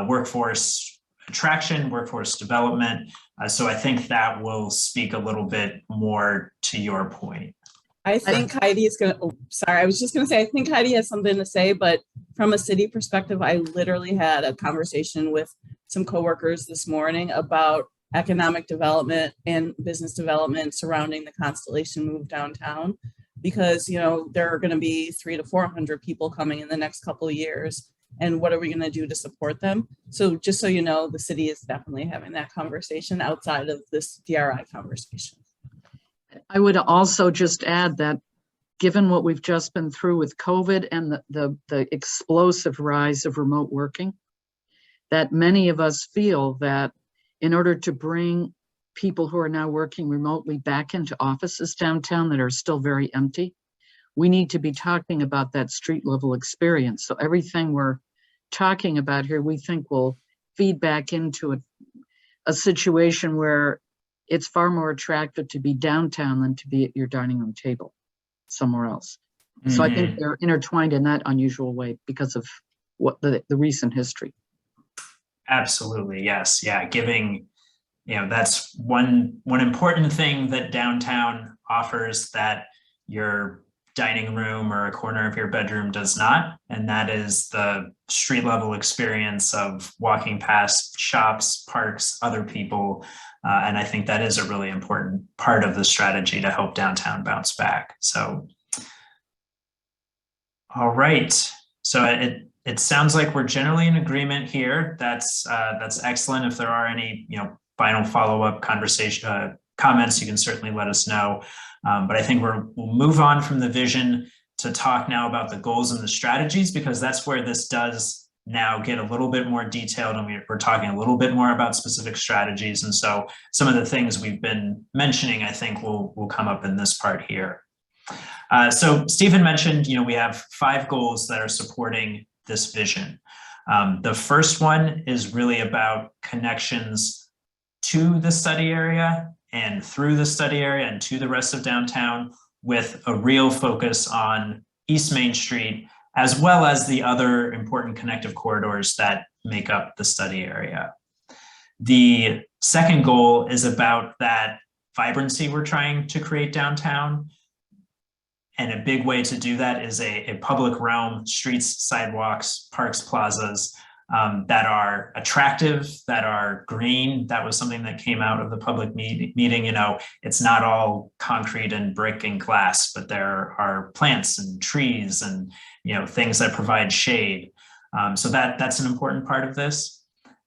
workforce attraction, workforce development. So I think that will speak a little bit more to your point. I think Heidi is going to, I was just going to say, I think Heidi has something to say, but from a city perspective, I literally had a conversation with some coworkers this morning about economic development and business development surrounding the Constellation move downtown, because, you know, there are going to be 300 to 400 people coming in the next couple of years. And what are we going to do to support them? So just so you know, the city is definitely having that conversation outside of this DRI conversation. I would also just add that given what we've just been through with COVID and the explosive rise of remote working, that many of us feel that in order to bring people who are now working remotely back into offices downtown that are still very empty, we need to be talking about that street level experience. So everything we're talking about here, we think will feed back into a situation where it's far more attractive to be downtown than to be at your dining room table somewhere else. So I think they're intertwined in that unusual way because of what the recent history. Absolutely, yes. Yeah, giving, you know, that's one important thing that downtown offers that your dining room or a corner of your bedroom does not, and that is the street level experience of walking past shops, parks, other people, and I think that is a really important part of the strategy to help downtown bounce back. So, all right. So it sounds like we're generally in agreement here. That's excellent. If there are any, you know, final follow-up conversation comments, you can certainly let us know. But I think we'll move on from the vision to talk now about the goals and the strategies, because that's where this does now get a little bit more detailed, and we're talking a little bit more about specific strategies. And so some of the things we've been mentioning, I think will come up in this part here. So Stephen mentioned, you know, we have 5 goals that are supporting this vision. The first one is really about connections to the study area and through the study area and to the rest of downtown, with a real focus on East Main Street, as well as the other important connective corridors that make up the study area. The second goal is about that vibrancy we're trying to create downtown. And a big way to do that is a public realm, streets, sidewalks, parks, plazas, that are attractive, that are green. That was something that came out of the public meeting. You know, it's not all concrete and brick and glass, but there are plants and trees and, you know, things that provide shade. So that's an important part of this.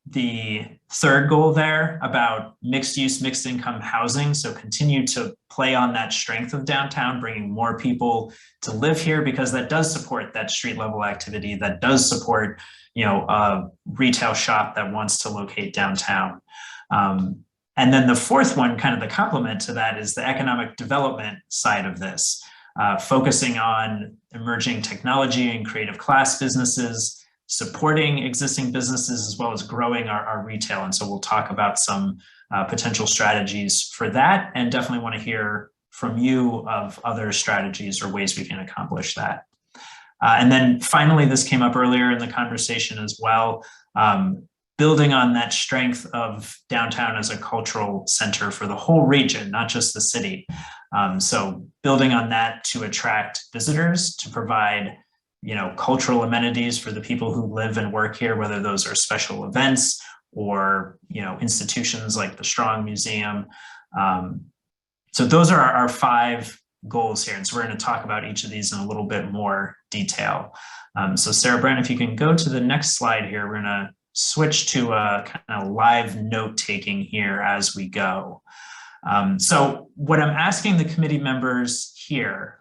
The third goal there about mixed use, mixed income housing. So continue to play on that strength of downtown, bringing more people to live here, because that does support that street level activity, that does support, you know, a retail shop that wants to locate downtown. And then the fourth one, kind of the complement to that, is the economic development side of this, focusing on emerging technology and creative class businesses, supporting existing businesses, as well as growing our retail. And so we'll talk about some potential strategies for that, and definitely want to hear from you of other strategies or ways we can accomplish that. And then finally, this came up earlier in the conversation as well, building on that strength of downtown as a cultural center for the whole region, not just the city. So building on that to attract visitors, to provide, you know, cultural amenities for the people who live and work here, whether those are special events or, you know, institutions like the Strong Museum. So those are our 5 goals here. And so we're going to talk about each of these in a little bit more detail. So Sarah Brand, if you can go to the next slide here, we're going to switch to a kind of live note taking here as we go. So what I'm asking the committee members here,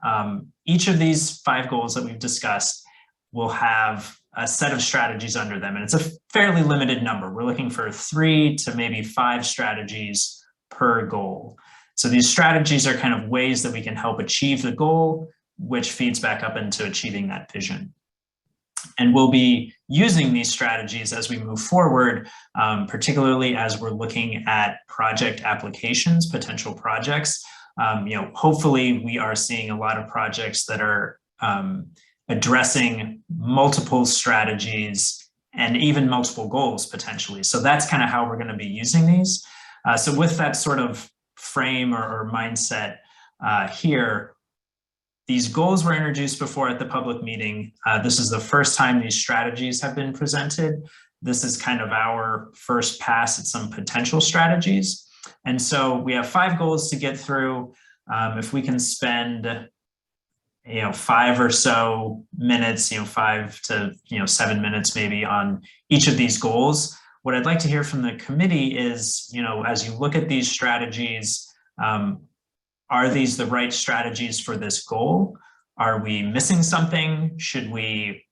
each of these 5 goals that we've discussed will have a set of strategies under them, and it's a fairly limited number. We're looking for 3 to maybe 5 strategies per goal. So these strategies are kind of ways that we can help achieve the goal, which feeds back up into achieving that vision. And we'll be using these strategies as we move forward, particularly as we're looking at project applications, potential projects. You know, hopefully we are seeing a lot of projects that are addressing multiple strategies and even multiple goals potentially. So that's kind of how we're going to be using these. So with that sort of frame or mindset here, these goals were introduced before at the public meeting. This is the first time these strategies have been presented. this is kind of our first pass at some potential strategies. And so we have 5 goals to get through. If we can spend 5 or so minutes, 5 to 7 minutes maybe on each of these goals. What I'd like to hear from the committee is, as you look at these strategies, are these the right strategies for this goal? Are we missing something? Should we,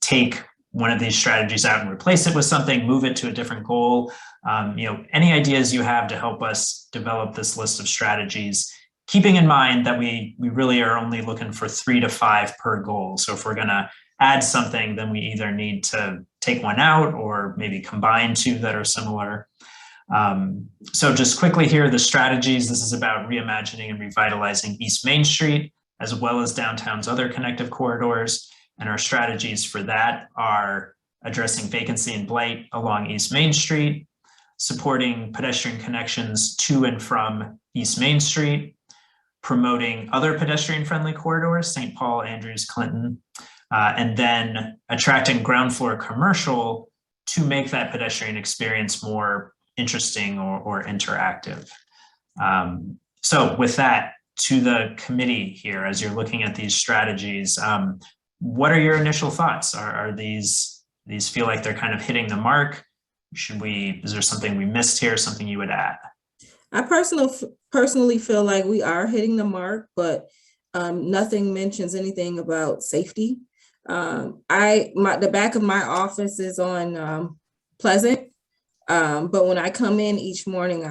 take one of these strategies out and replace it with something, move it to a different goal? Any ideas you have to help us develop this list of strategies, keeping in mind that we really are only looking for 3 to 5 per goal. So if we're gonna add something, then we either need to take one out or maybe combine 2 that are similar. So just quickly here, the strategies. This is about reimagining and revitalizing East Main Street, as well as downtown's other connective corridors. And our strategies for that are addressing vacancy and blight along East Main Street, supporting pedestrian connections to and from East Main Street, promoting other pedestrian-friendly corridors, St. Paul, Andrews, Clinton, and then attracting ground floor commercial to make that pedestrian experience more interesting or interactive. So with that, to the committee here, as you're looking at these strategies, what are your initial thoughts? Are these feel like they're kind of hitting the mark? Is there something we missed here, something you would add? I personally feel like we are hitting the mark, but nothing mentions anything about safety. The back of my office is on Pleasant, but when I come in each morning,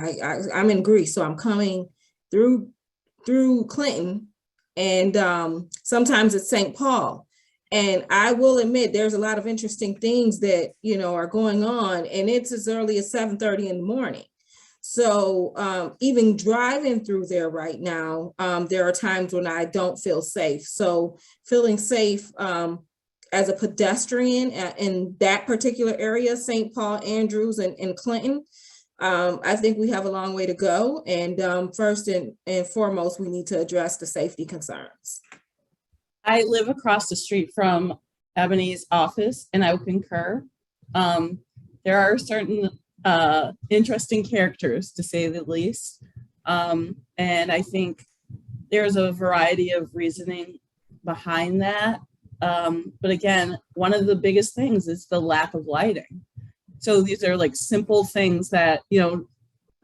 I'm in Greece, so I'm coming through Clinton, and sometimes it's St. Paul. And I will admit there's a lot of interesting things that are going on, and it's as early as 7:30 in the morning. So even driving through there right now, there are times when I don't feel safe. So feeling safe as a pedestrian in that particular area, St. Paul, Andrews, and Clinton, I think we have a long way to go. And first and foremost, we need to address the safety concerns. I live across the street from Ebony's office, and I would concur. There are certain interesting characters, to say the least. And I think there's a variety of reasoning behind that. But again, one of the biggest things is the lack of lighting. So these are like simple things that,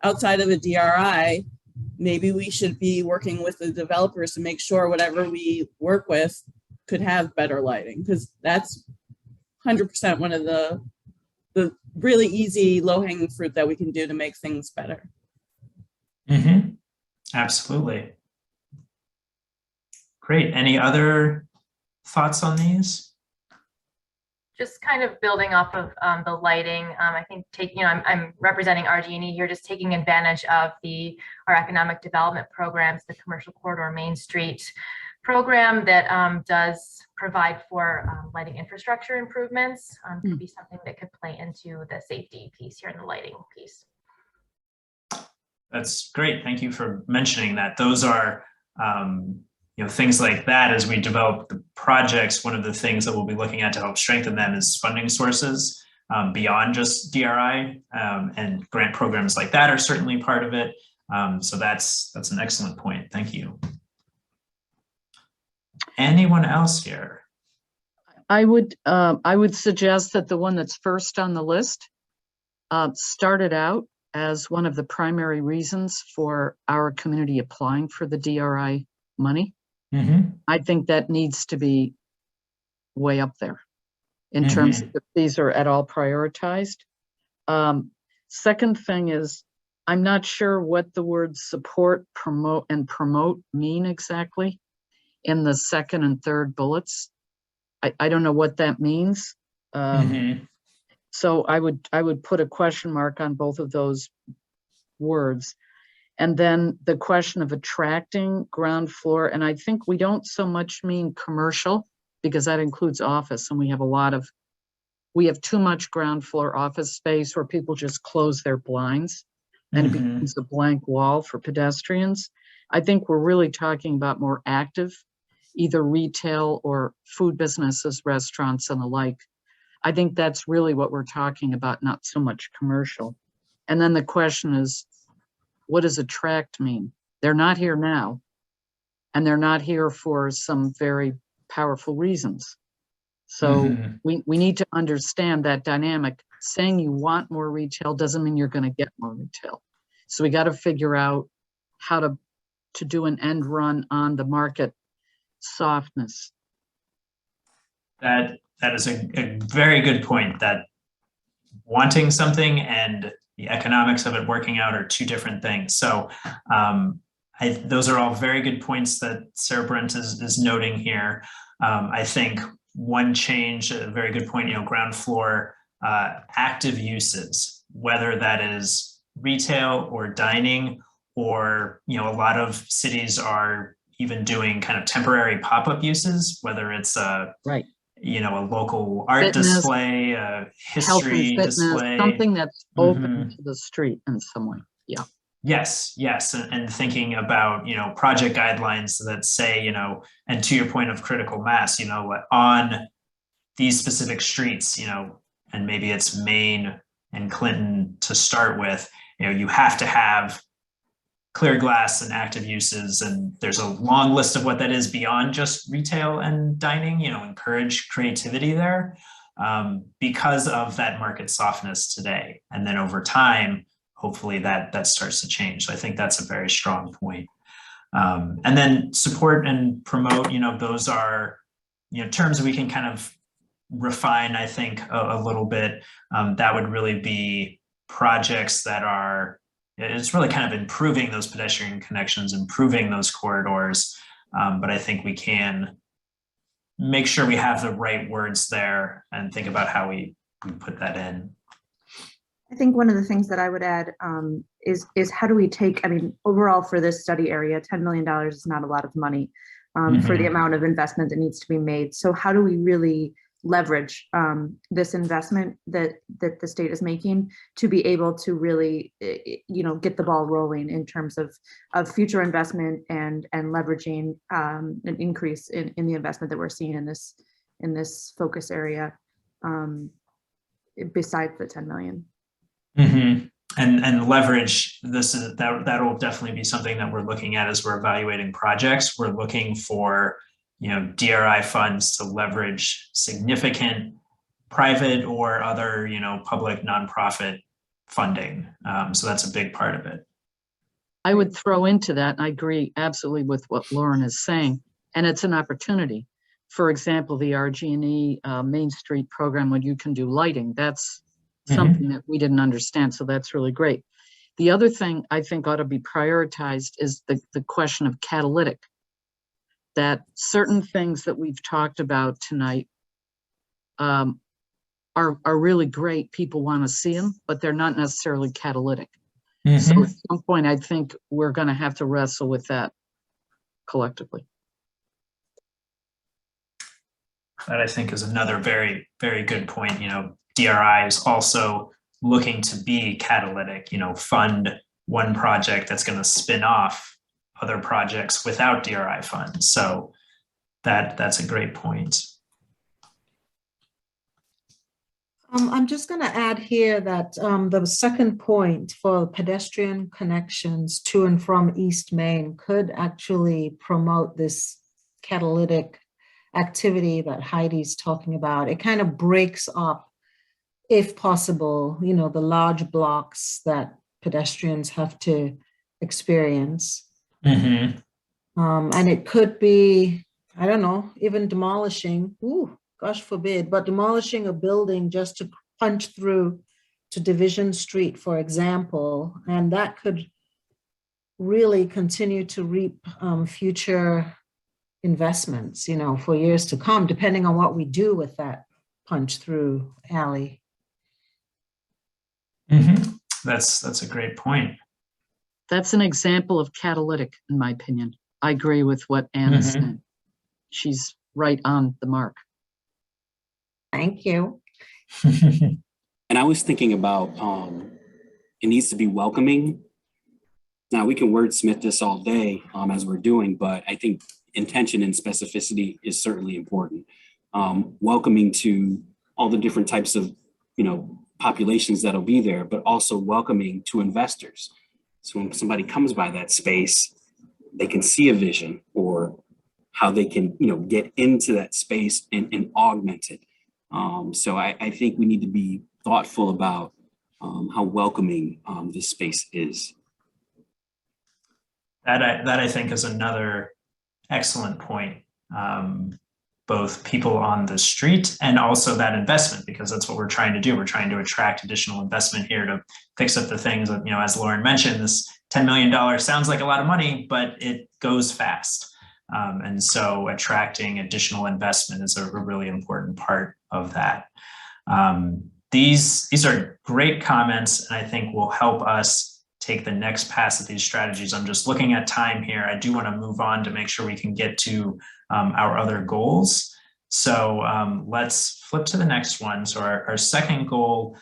outside of a DRI, maybe we should be working with the developers to make sure whatever we work with could have better lighting, because that's 100% one of the really easy low-hanging fruit that we can do to make things better. Mm-hmm. Absolutely. Great. Any other thoughts on these? Just kind of building off of the lighting, I think I'm representing RG&E here, just taking advantage of our economic development programs, the Commercial Corridor Main Street program that does provide for lighting infrastructure improvements. Could be something that could play into the safety piece here and the lighting piece. That's great. Thank you for mentioning that. Those are things like that. As we develop the projects, one of the things that we'll be looking at to help strengthen them is funding sources beyond just DRI, and grant programs like that are certainly part of it. So that's an excellent point. Thank you. Anyone else here? I would suggest that the one that's first on the list started out as one of the primary reasons for our community applying for the DRI money. Mm-hmm. I think that needs to be way up there in terms of if these are at all prioritized. Second thing is, I'm not sure what the words support, promote, and promote mean exactly in the second and third bullets. I don't know what that means. So I would put a question mark on both of those words. And then the question of attracting ground floor, and I think we don't so much mean commercial, because that includes office, and we have too much ground floor office space where people just close their blinds and it becomes a blank wall for pedestrians. I think we're really talking about more active, either retail or food businesses, restaurants, and the like. I think that's really what we're talking about, not so much commercial. And then the question is, what does attract mean? They're not here now, and they're not here for some very powerful reasons. So we need to understand that dynamic. Saying you want more retail doesn't mean you're going to get more retail. So we got to figure out how to do an end run on the market softness. That is a very good point, that wanting something and the economics of it working out are two different things. So those are all very good points that Sarah Brent is noting here. I think one change, a very good point, ground floor active uses, whether that is retail or dining, or, a lot of cities are even doing kind of temporary pop-up uses, whether it's right. A local art Fitness, display, a history fitness, display. something that's open to the street in some way. Yeah. Yes. And thinking about, project guidelines that say, and to your point of critical mass, on these specific streets, and maybe it's Main and Clinton to start with, you have to have clear glass and active uses, and there's a long list of what that is beyond just retail and dining. Encourage creativity there because of that market softness today, and then over time, hopefully that starts to change. So I think that's a very strong point. And then support and promote. Those are terms we can kind of refine, I think, a little bit. That would really be projects that are, it's really kind of improving those pedestrian connections, improving those corridors. But I think we can make sure we have the right words there and think about how we put that in. I think one of the things that I would add is how do we take, overall for this study area, $10 million is not a lot of money for the amount of investment that needs to be made. So how do we really leverage this investment that the state is making to be able to really, get the ball rolling in terms of future investment and leveraging an increase in the investment that we're seeing in this focus area besides the 10 million. And leverage that will definitely be something that we're looking at as we're evaluating projects. We're looking for DRI funds to leverage significant private or other, public nonprofit funding. So that's a big part of it. I would throw into that, and I agree absolutely with what Lauren is saying, and it's an opportunity. For example, the RG&E Main Street program, when you can do lighting, that's something that we didn't understand. So that's really great. The other thing I think ought to be prioritized is the question of catalytic. That certain things that we've talked about tonight are really great. People want to see them, but they're not necessarily catalytic. So at some point, I think we're going to have to wrestle with that collectively. That I think is another very, very good point. DRI is also looking to be catalytic, fund one project that's going to spin off other projects without DRI funds. So that's a great point. I'm just going to add here that the second point for pedestrian connections to and from East Main could actually promote this catalytic activity that Heidi's talking about. It kind of breaks up, if possible, the large blocks that pedestrians have to experience. And it could be, I don't know, even demolishing, gosh forbid, but demolishing a building just to punch through to Division Street, for example, and that could really continue to reap future investments, for years to come, depending on what we do with that punch through alley. That's a great point. That's an example of catalytic, in my opinion. I agree with what Anna said. She's right on the mark. Thank you. And I was thinking about it needs to be welcoming. Now we can wordsmith this all day as we're doing, but I think intention and specificity is certainly important. Welcoming to all the different types of, populations that'll be there, but also welcoming to investors. So when somebody comes by that space, they can see a vision or how they can, get into that space and augment it. So I think we need to be thoughtful about how welcoming this space is. That I think is another excellent point. Both people on the street and also that investment, because that's what we're trying to do. We're trying to attract additional investment here to fix up the things that, as Lauren mentioned, this $10 million sounds like a lot of money, but it goes fast. And so attracting additional investment is a really important part of that. These are great comments, and I think will help us take the next pass at these strategies. I'm just looking at time here. I do want to move on to make sure we can get to our other goals. So let's flip to the next one. So our second goal,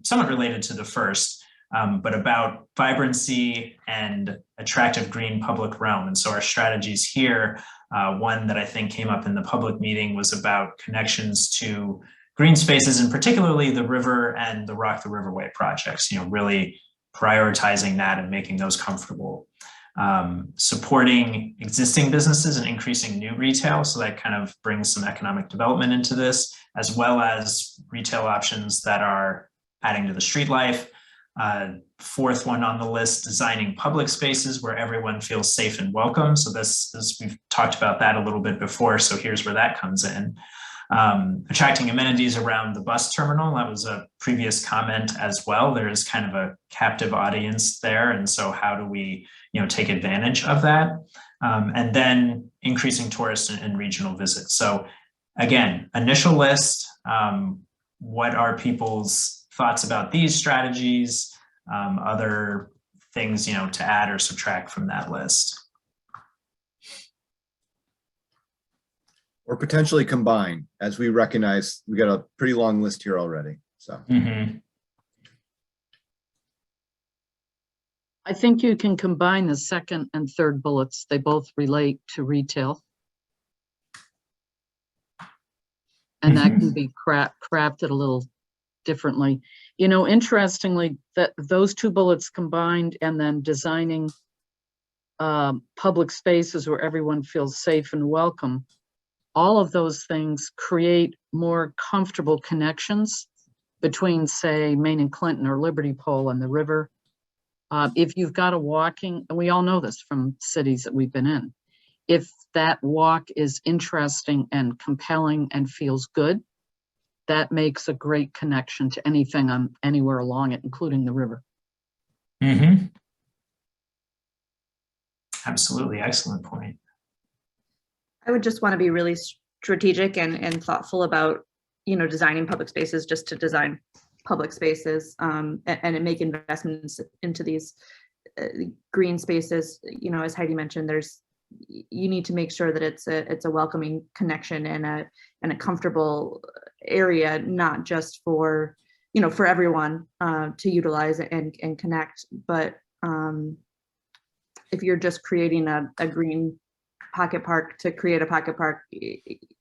somewhat related to the first, but about vibrancy and attractive green public realm. And so our strategies here, one that I think came up in the public meeting was about connections to green spaces, and particularly the river and the Rock the Riverway projects, really prioritizing that and making those comfortable. Supporting existing businesses and increasing new retail. So that kind of brings some economic development into this, as well as retail options that are adding to the street life. Fourth one on the list, designing public spaces where everyone feels safe and welcome. So this we've talked about that a little bit before. So here's where that comes in. Attracting amenities around the bus terminal. That was a previous comment as well. There is kind of a captive audience there. And so how do we, take advantage of that? And then increasing tourist and regional visits. So again, initial list, what are people's thoughts about these strategies? Other things, to add or subtract from that list. Or potentially combine, as we recognize we got a pretty long list here already. So I think you can combine the second and third bullets. They both relate to retail. And that can be crafted a little differently. Interestingly, that those two bullets combined and then designing public spaces where everyone feels safe and welcome, all of those things create more comfortable connections between, say, Main and Clinton or Liberty Pole and the river. If you've got a walking, and we all know this from cities that we've been in, if that walk is interesting and compelling and feels good, that makes a great connection to anything on anywhere along it, including the river. Absolutely, excellent point. I would just want to be really strategic and thoughtful about, designing public spaces just to design public spaces, and make investments into these green spaces. As Heidi mentioned, you need to make sure that it's a welcoming connection and a comfortable area, not just for everyone to utilize and connect. But if you're just creating a green pocket park to create a pocket park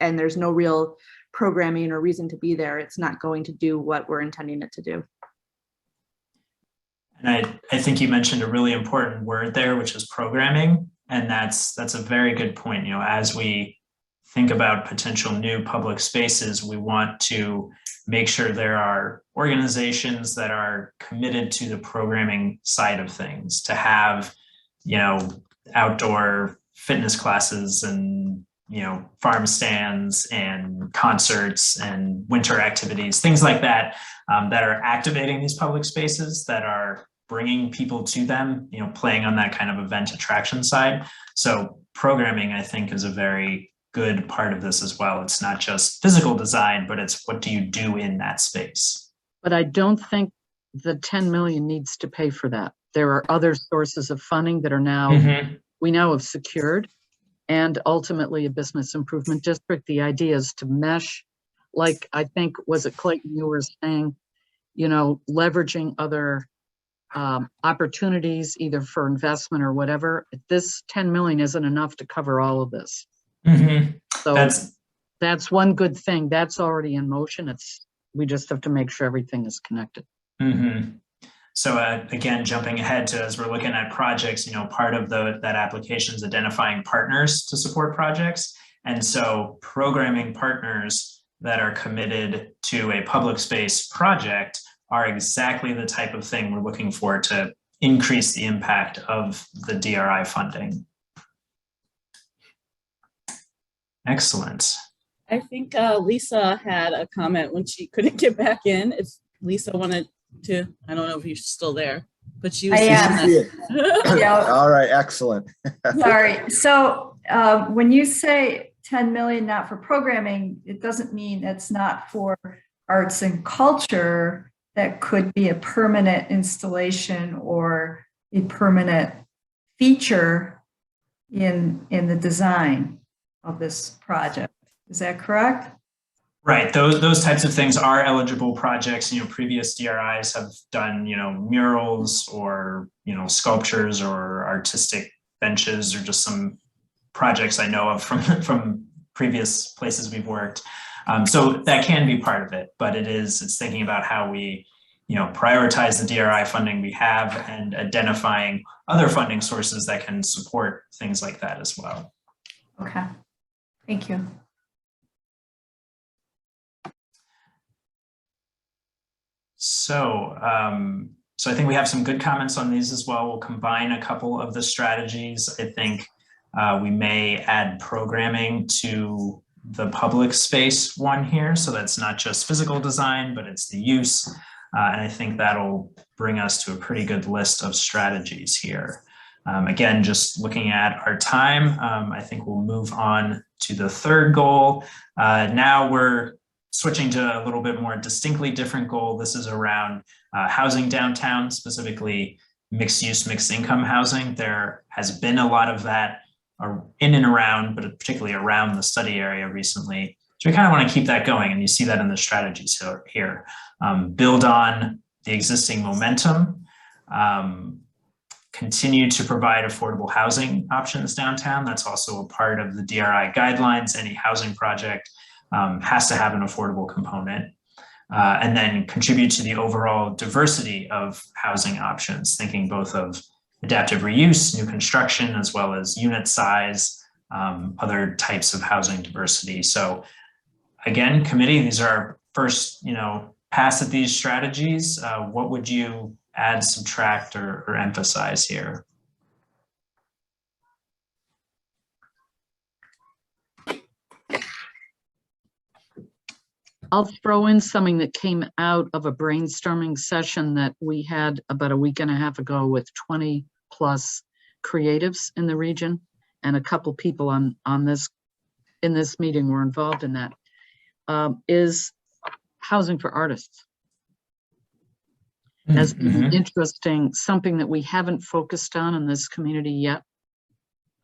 and there's no real programming or reason to be there, it's not going to do what we're intending it to do. And I think you mentioned a really important word there, which is programming. And that's a very good point. As we think about potential new public spaces, we want to make sure there are organizations that are committed to the programming side of things, to have, outdoor fitness classes and, farm stands and concerts and winter activities, things like that, that are activating these public spaces, that are bringing people to them, playing on that kind of event attraction side. So programming, I think, is a very good part of this as well. It's not just physical design, but it's what do you do in that space? But I don't think the 10 million needs to pay for that. There are other sources of funding that are now, we now have secured, and ultimately a business improvement district. The idea is to mesh, like I think, was it Clayton, you were saying, leveraging other opportunities either for investment or whatever. This 10 million isn't enough to cover all of this. So that's one good thing. That's already in motion. We just have to make sure everything is connected. Mm-hmm. So again, jumping ahead to as we're looking at projects, part of that application is identifying partners to support projects. And so programming partners that are committed to a public space project are exactly the type of thing we're looking for to increase the impact of the DRI funding. Excellent. I think Lisa had a comment when she couldn't get back in. If Lisa wanted to, I don't know if you're still there, but she was. I am. Yeah. All right, excellent. Sorry. So when you say 10 million not for programming, it doesn't mean it's not for arts and culture. That could be a permanent installation or a permanent feature in the design of this project. Is that correct? Right. Those types of things are eligible projects. Previous DRIs have done, murals or, sculptures or artistic benches, or just some projects I know of from previous places we've worked. So that can be part of it, but it's thinking about how we, prioritize the DRI funding we have and identifying other funding sources that can support things like that as well. Okay. Thank you. So, so I think we have some good comments on these as well. We'll combine a couple of the strategies. I think we may add programming to the public space one here. So that's not just physical design, but it's the use. And I think that'll bring us to a pretty good list of strategies here. Again, just looking at our time, I think we'll move on to the third goal. Now we're switching to a little bit more distinctly different goal. This is around housing downtown, specifically mixed use, mixed income housing. There has been a lot of that in and around, but particularly around the study area recently. So we kind of want to keep that going, and you see that in the strategies here. Build on the existing momentum, continue to provide affordable housing options downtown. That's also a part of the DRI guidelines. Any housing project has to have an affordable component, and then contribute to the overall diversity of housing options, thinking both of adaptive reuse, new construction, as well as unit size, other types of housing diversity. So again, committee, these are our first, pass at these strategies. What would you add, subtract, or emphasize here? I'll throw in something that came out of a brainstorming session that we had about a week and a half ago with 20 plus creatives in the region, and a couple people in this meeting were involved in that. Is housing for artists. Has been interesting, something that we haven't focused on in this community yet,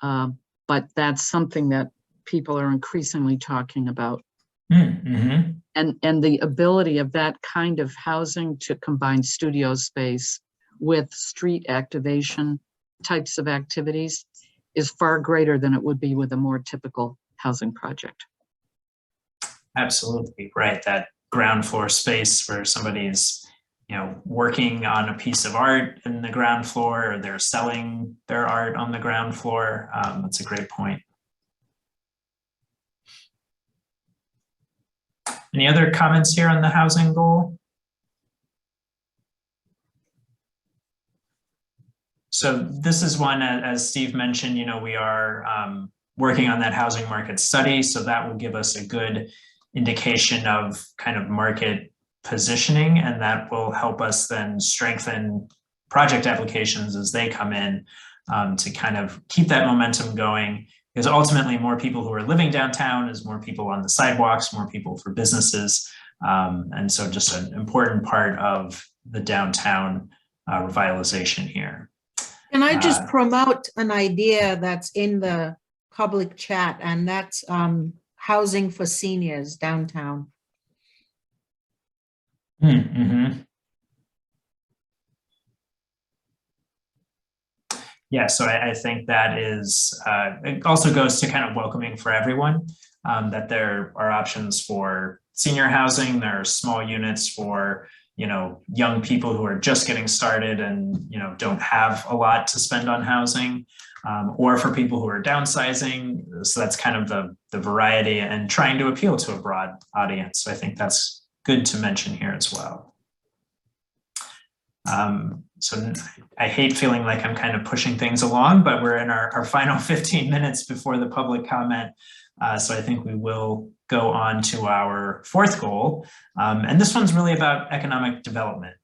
but that's something that people are increasingly talking about. And the ability of that kind of housing to combine studio space with street activation types of activities is far greater than it would be with a more typical housing project. Absolutely, right. That ground floor space where somebody's, working on a piece of art in the ground floor, or they're selling their art on the ground floor. That's a great point. Any other comments here on the housing goal? So this is one, as Steve mentioned, we are working on that housing market study. So that will give us a good indication of kind of market positioning, and that will help us then strengthen project applications as they come in, to kind of keep that momentum going. Because ultimately, more people who are living downtown is more people on the sidewalks, more people for businesses. And so just an important part of the downtown revitalization here. Can I just promote an idea that's in the public chat, and that's housing for seniors downtown. Yeah, so I think that is, it also goes to kind of welcoming for everyone. that there are options for senior housing, there are small units for, you know, young people who are just getting started and, you know, don't have a lot to spend on housing, or for people who are downsizing. So that's kind of the variety and trying to appeal to a broad audience. So I think that's good to mention here as well. So I hate feeling like I'm kind of pushing things along, but we're in our final 15 minutes before the public comment. So I think we will go on to our fourth goal. And this one's really about economic development,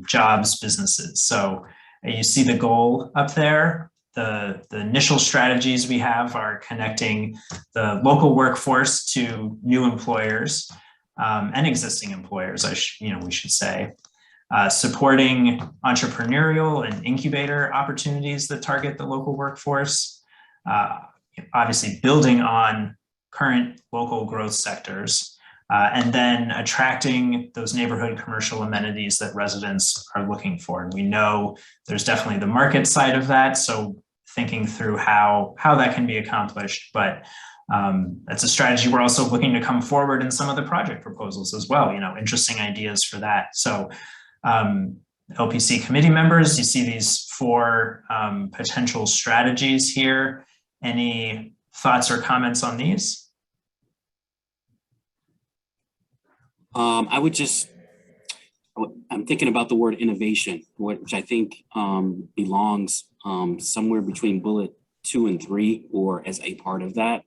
jobs, businesses. So you see the goal up there. The initial strategies we have are connecting the local workforce to new employers and existing employers, we should say. Supporting entrepreneurial and incubator opportunities that target the local workforce. Obviously building on current local growth sectors, and then attracting those neighborhood commercial amenities that residents are looking for. And we know there's definitely the market side of that. So thinking through how that can be accomplished, but that's a strategy we're also looking to come forward in some of the project proposals as well, you know, interesting ideas for that. So LPC committee members, you see these four potential strategies here. Any thoughts or comments on these? I'm thinking about the word innovation, which I think belongs somewhere between bullet 2 and 3, or as a part of that.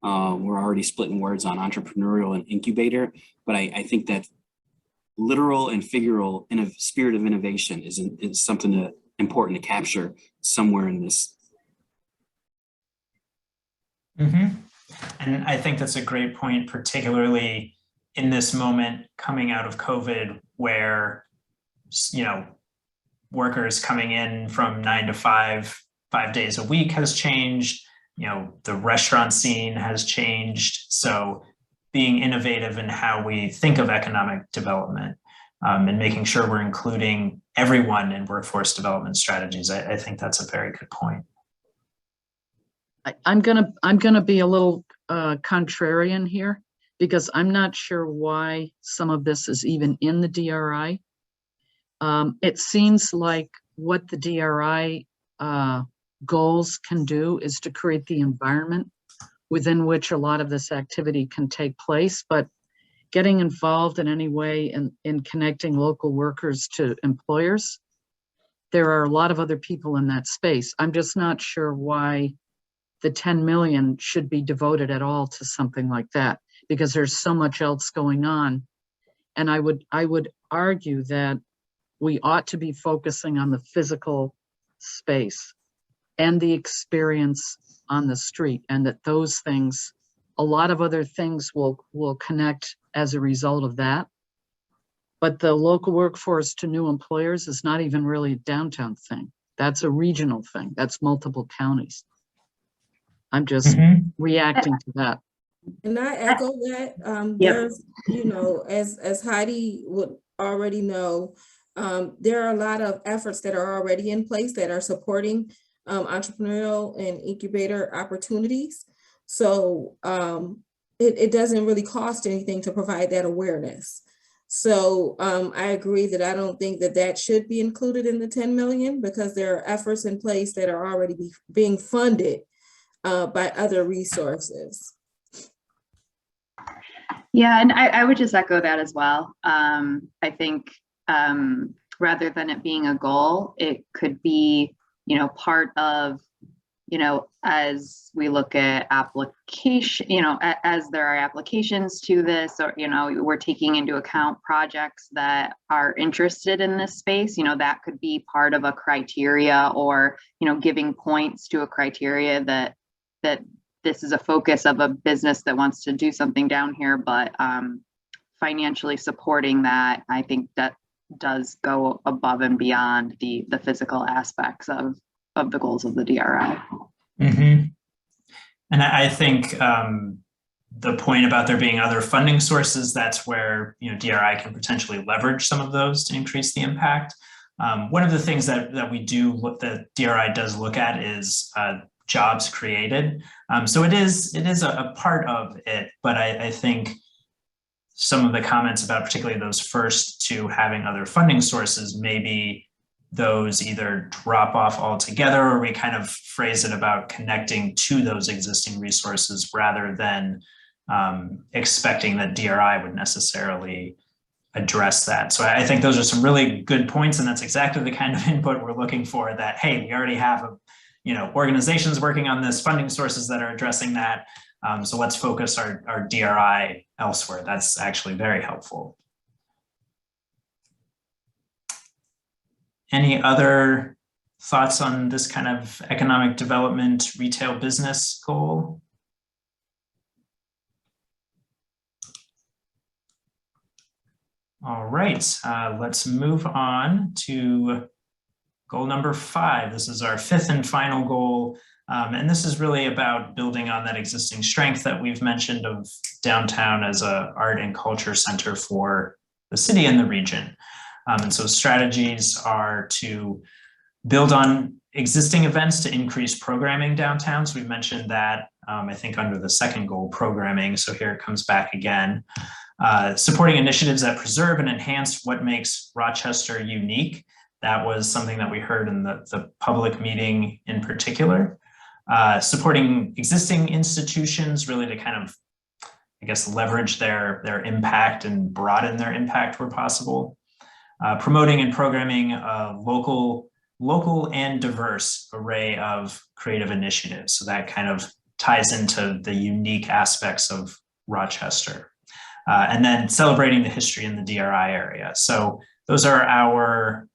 We're already splitting words on entrepreneurial and incubator, but I think that literal and figural in a spirit of innovation is something important to capture somewhere in this. Mm-hmm. And I think that's a great point, particularly in this moment coming out of COVID, where, you know, workers coming in from 9 to 5 days a week has changed. You know, the restaurant scene has changed. So being innovative in how we think of economic development and making sure we're including everyone in workforce development strategies, I think that's a very good point. I'm gonna be a little contrarian here, because I'm not sure why some of this is even in the DRI. It seems like what the DRI goals can do is to create the environment within which a lot of this activity can take place, but getting involved in any way in connecting local workers to employers, there are a lot of other people in that space. I'm just not sure why the 10 million should be devoted at all to something like that, because there's so much else going on. And I would argue that we ought to be focusing on the physical space and the experience on the street, and that those things, a lot of other things will connect as a result of that. But the local workforce to new employers is not even really a downtown thing. That's a regional thing. That's multiple counties. I'm just reacting to that. And I echo that. There's, you know, as Heidi would already know, there are a lot of efforts that are already in place that are supporting entrepreneurial and incubator opportunities. So it doesn't really cost anything to provide that awareness. So I agree that I don't think that should be included in the 10 million, because there are efforts in place that are already being funded by other resources. Yeah, and I would just echo that as well. I think rather than it being a goal, it could be, you know, part of, you know, as we look at application, you know, as there are applications to this, or, you know, we're taking into account projects that are interested in this space, you know, that could be part of a criteria, or, you know, giving points to a criteria that this is a focus of a business that wants to do something down here, but financially supporting that, I think that does go above and beyond the physical aspects of the goals of the DRI. Mm-hmm. And I think the point about there being other funding sources, that's where, you know, DRI can potentially leverage some of those to increase the impact. One of the things that we do look, that DRI does look at, is jobs created. So it is a part of it, but I think some of the comments about particularly those first two having other funding sources, maybe those either drop off altogether, or we kind of phrase it about connecting to those existing resources rather than expecting that DRI would necessarily address that. So I think those are some really good points, and that's exactly the kind of input we're looking for, that, hey, we already have organizations working on this, funding sources that are addressing that. So let's focus our DRI elsewhere. That's actually very helpful. Any other thoughts on this kind of economic development retail business goal? All right, let's move on to goal number 5. This is our 5th and final goal. And this is really about building on that existing strength that we've mentioned of downtown as a art and culture center for the city and the region. And so strategies are to build on existing events to increase programming downtown. So we mentioned that, I think, under the second goal, programming. So here it comes back again. Supporting initiatives that preserve and enhance what makes Rochester unique. That was something that we heard in the public meeting in particular. Supporting existing institutions, really to kind of, I guess, leverage their impact and broaden their impact where possible. Promoting and programming a local and diverse array of creative initiatives. So that kind of ties into the unique aspects of Rochester. And then celebrating the history in the DRI area. So those are our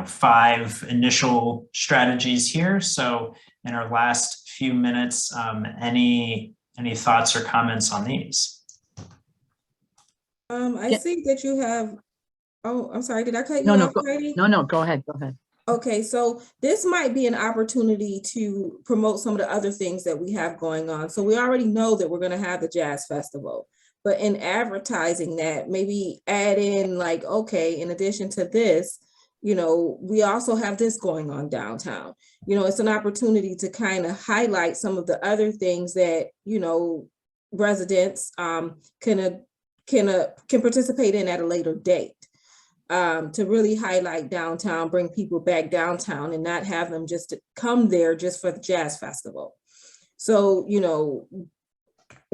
5 initial strategies here. So in our last few minutes, any thoughts or comments on these? I think that you have, oh, I'm sorry, did I cut you No, off, Heidi? no, go ahead. Okay, so this might be an opportunity to promote some of the other things that we have going on. So we already know that we're going to have the Jazz Festival, but in advertising that, maybe add in like, okay, in addition to this, we also have this going on downtown. It's an opportunity to kind of highlight some of the other things that, residents can participate in at a later date. To really highlight downtown, bring people back downtown and not have them just come there just for the Jazz Festival. So,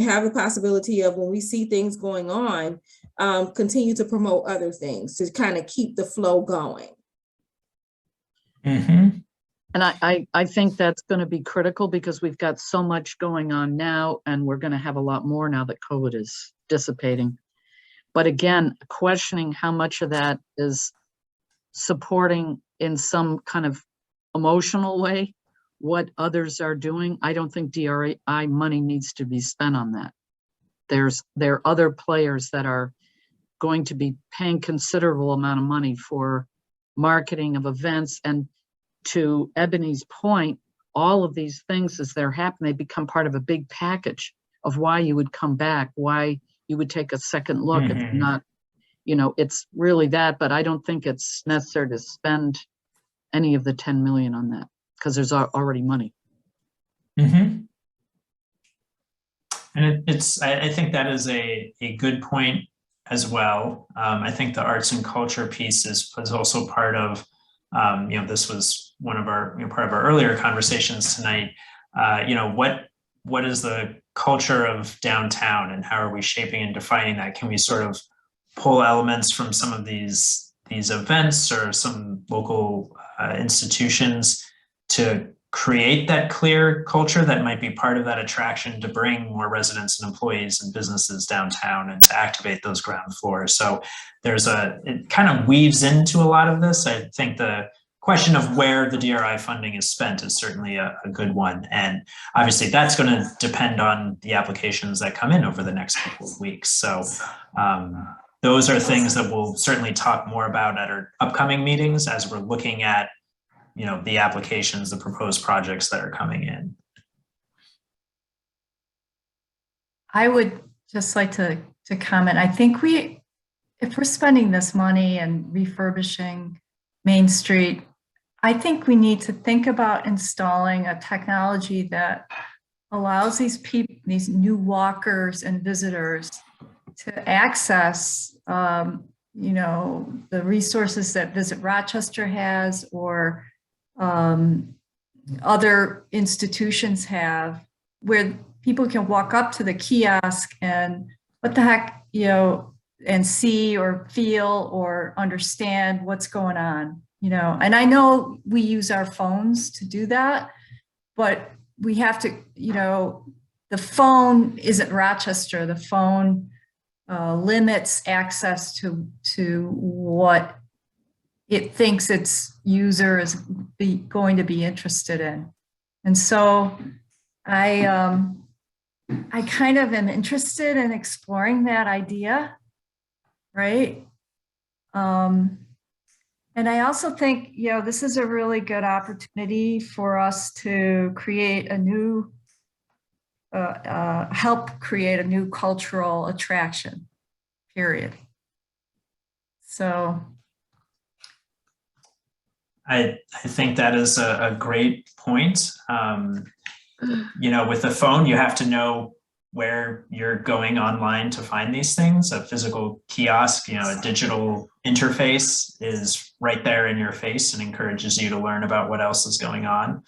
have the possibility of, when we see things going on, continue to promote other things to kind of keep the flow going. Mm-hmm. And I think that's going to be critical, because we've got so much going on now, and we're going to have a lot more now that COVID is dissipating. But again, questioning how much of that is supporting in some kind of emotional way what others are doing. I don't think DRI money needs to be spent on that. There are other players that are going to be paying considerable amount of money for marketing of events. And to Ebony's point, all of these things, as they're happening, they become part of a big package of why you would come back, why you would take a second look. If you're not, it's really that, but I don't think it's necessary to spend any of the 10 million on that, because there's already money. Mm-hmm. And I think that is a good point as well. I think the arts and culture piece is also part of, this was one of our, part of our earlier conversations tonight. What is the culture of downtown, and how are we shaping and defining that? Can we sort of pull elements from some of these events or some local institutions to create that clear culture that might be part of that attraction to bring more residents and employees and businesses downtown and to activate those ground floors? So it kind of weaves into a lot of this. I think the question of where the DRI funding is spent is certainly a good one. And obviously that's going to depend on the applications that come in over the next couple of weeks. So those are things that we'll certainly talk more about at our upcoming meetings as we're looking at, the applications, the proposed projects that are coming in. I would just like to comment. I think if we're spending this money and refurbishing Main Street, I think we need to think about installing a technology that allows these people, these new walkers and visitors to access, you know, the resources that Visit Rochester has or other institutions have, where people can walk up to the kiosk and what the heck, you know, and see or feel or understand what's going on, you know. And I know we use our phones to do that, but we have to, you know, the phone isn't Rochester. The phone limits access to what it thinks its user is going to be interested in. And so I kind of am interested in exploring that idea, right? And I also think, you know, this is a really good opportunity for us to create a new, help create a new cultural attraction, period. So. I think that is a great point. You know, with the phone, you have to know where you're going online to find these things. A physical kiosk, you know, a digital interface is right there in your face and encourages you to learn about what else is going on.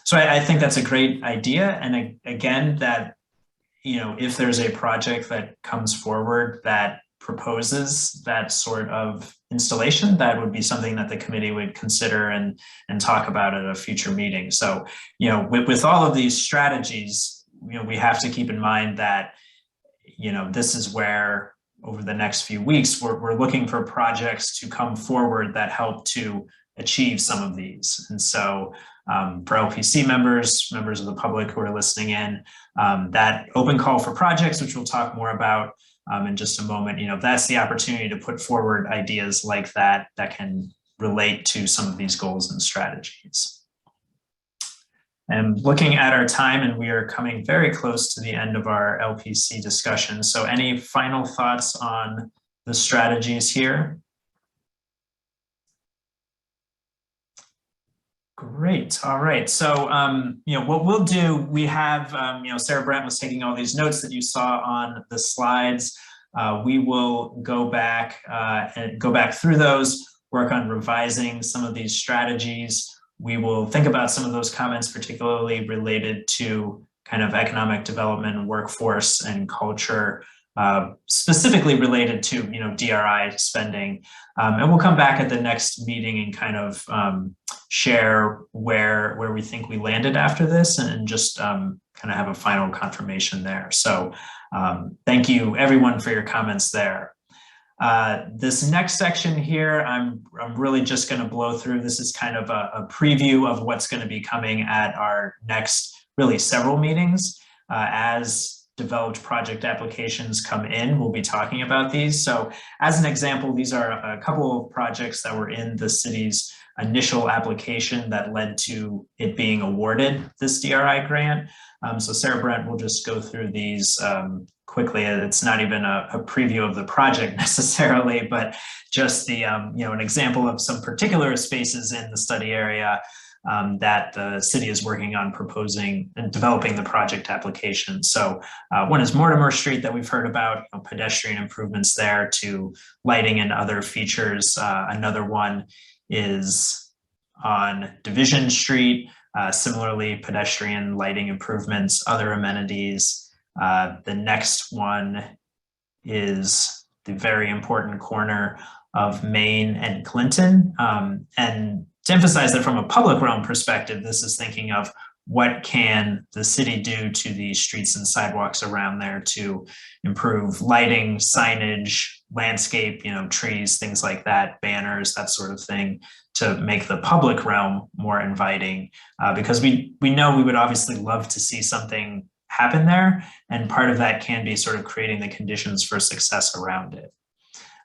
So I think that's a great idea. And again, that, you know, if there's a project that comes forward that proposes that sort of installation, that would be something that the committee would consider and talk about at a future meeting. So, you know, with all of these strategies, you know, we have to keep in mind that, you know, this is where over the next few weeks, we're looking for projects to come forward that help to achieve some of these. And so for LPC members of the public who are listening in, that open call for projects, which we'll talk more about in just a moment, you know, that's the opportunity to put forward ideas like that can relate to some of these goals and strategies. And looking at our time, and we are coming very close to the end of our LPC discussion. So any final thoughts on the strategies here? Great. All right. So, you know, what we'll do, we have, you know, Sarah Brent was taking all these notes that you saw on the slides. We will go back and go back through those, work on revising some of these strategies. We will think about some of those comments, particularly related to kind of economic development, workforce, and culture, specifically related to, you know, DRI spending. And we'll come back at the next meeting and kind of share where we think we landed after this and just kind of have a final confirmation there. So thank you everyone for your comments there. This next section here, I'm really just going to blow through. This is kind of a preview of what's going to be coming at our next really several meetings. As developed project applications come in, we'll be talking about these. So as an example, these are a couple of projects that were in the city's initial application that led to it being awarded this DRI grant. So Sarah Brent will just go through these quickly. It's not even a preview of the project necessarily, but just the, you know, an example of some particular spaces in the study area that the city is working on proposing and developing the project application. So one is Mortimer Street that we've heard about, you know, pedestrian improvements there to lighting and other features. Another one is on Division Street, similarly pedestrian lighting improvements, other amenities. The next one is the very important corner of Main and Clinton. And to emphasize that from a public realm perspective, this is thinking of what can the city do to the streets and sidewalks around there to improve lighting, signage, landscape, you know, trees, things like that, banners, that sort of thing, to make the public realm more inviting. Because we know we would obviously love to see something happen there. And part of that can be sort of creating the conditions for success around it.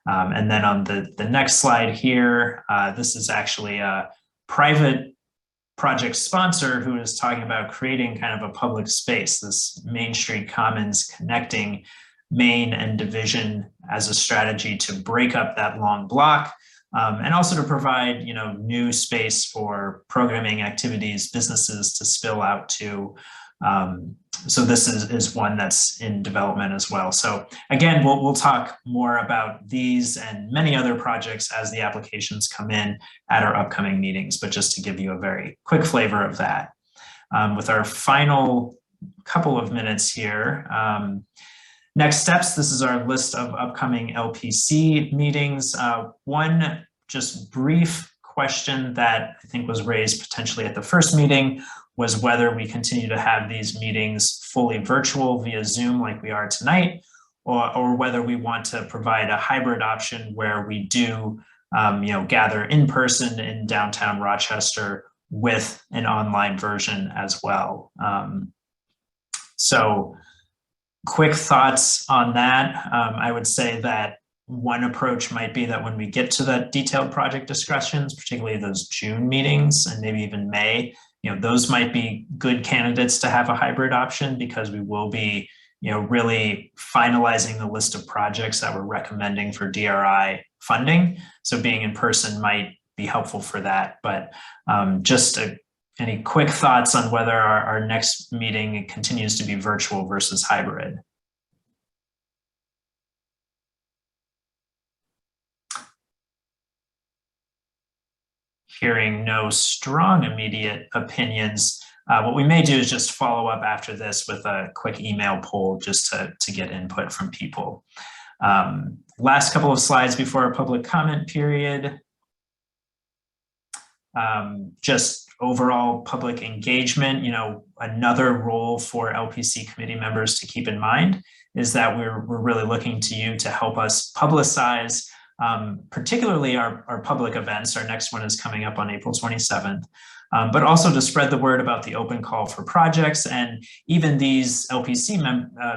And then on the next slide here, this is actually a private project sponsor who is talking about creating kind of a public space, this Main Street Commons connecting Main and Division as a strategy to break up that long block, and also to provide, new space for programming activities, businesses to spill out to. So this is one that's in development as well. So again, we'll talk more about these and many other projects as the applications come in at our upcoming meetings, but just to give you a very quick flavor of that. With our final couple of minutes here, next steps, this is our list of upcoming LPC meetings. One just brief question that I think was raised potentially at the first meeting was whether we continue to have these meetings fully virtual via Zoom like we are tonight, or whether we want to provide a hybrid option where we do gather in person in downtown Rochester with an online version as well. So quick thoughts on that. I would say that one approach might be that when we get to the detailed project discussions, particularly those June meetings and maybe even May, those might be good candidates to have a hybrid option, because we will be, really finalizing the list of projects that we're recommending for DRI funding. So being in person might be helpful for that. But any quick thoughts on whether our next meeting continues to be virtual versus hybrid? Hearing no strong immediate opinions, what we may do is just follow up after this with a quick email poll just to get input from people. Last couple of slides before our public comment period. Just overall public engagement, another role for LPC committee members to keep in mind is that we're really looking to you to help us publicize particularly our public events. Our next one is coming up on April 27th, but also to spread the word about the open call for projects and even these LPC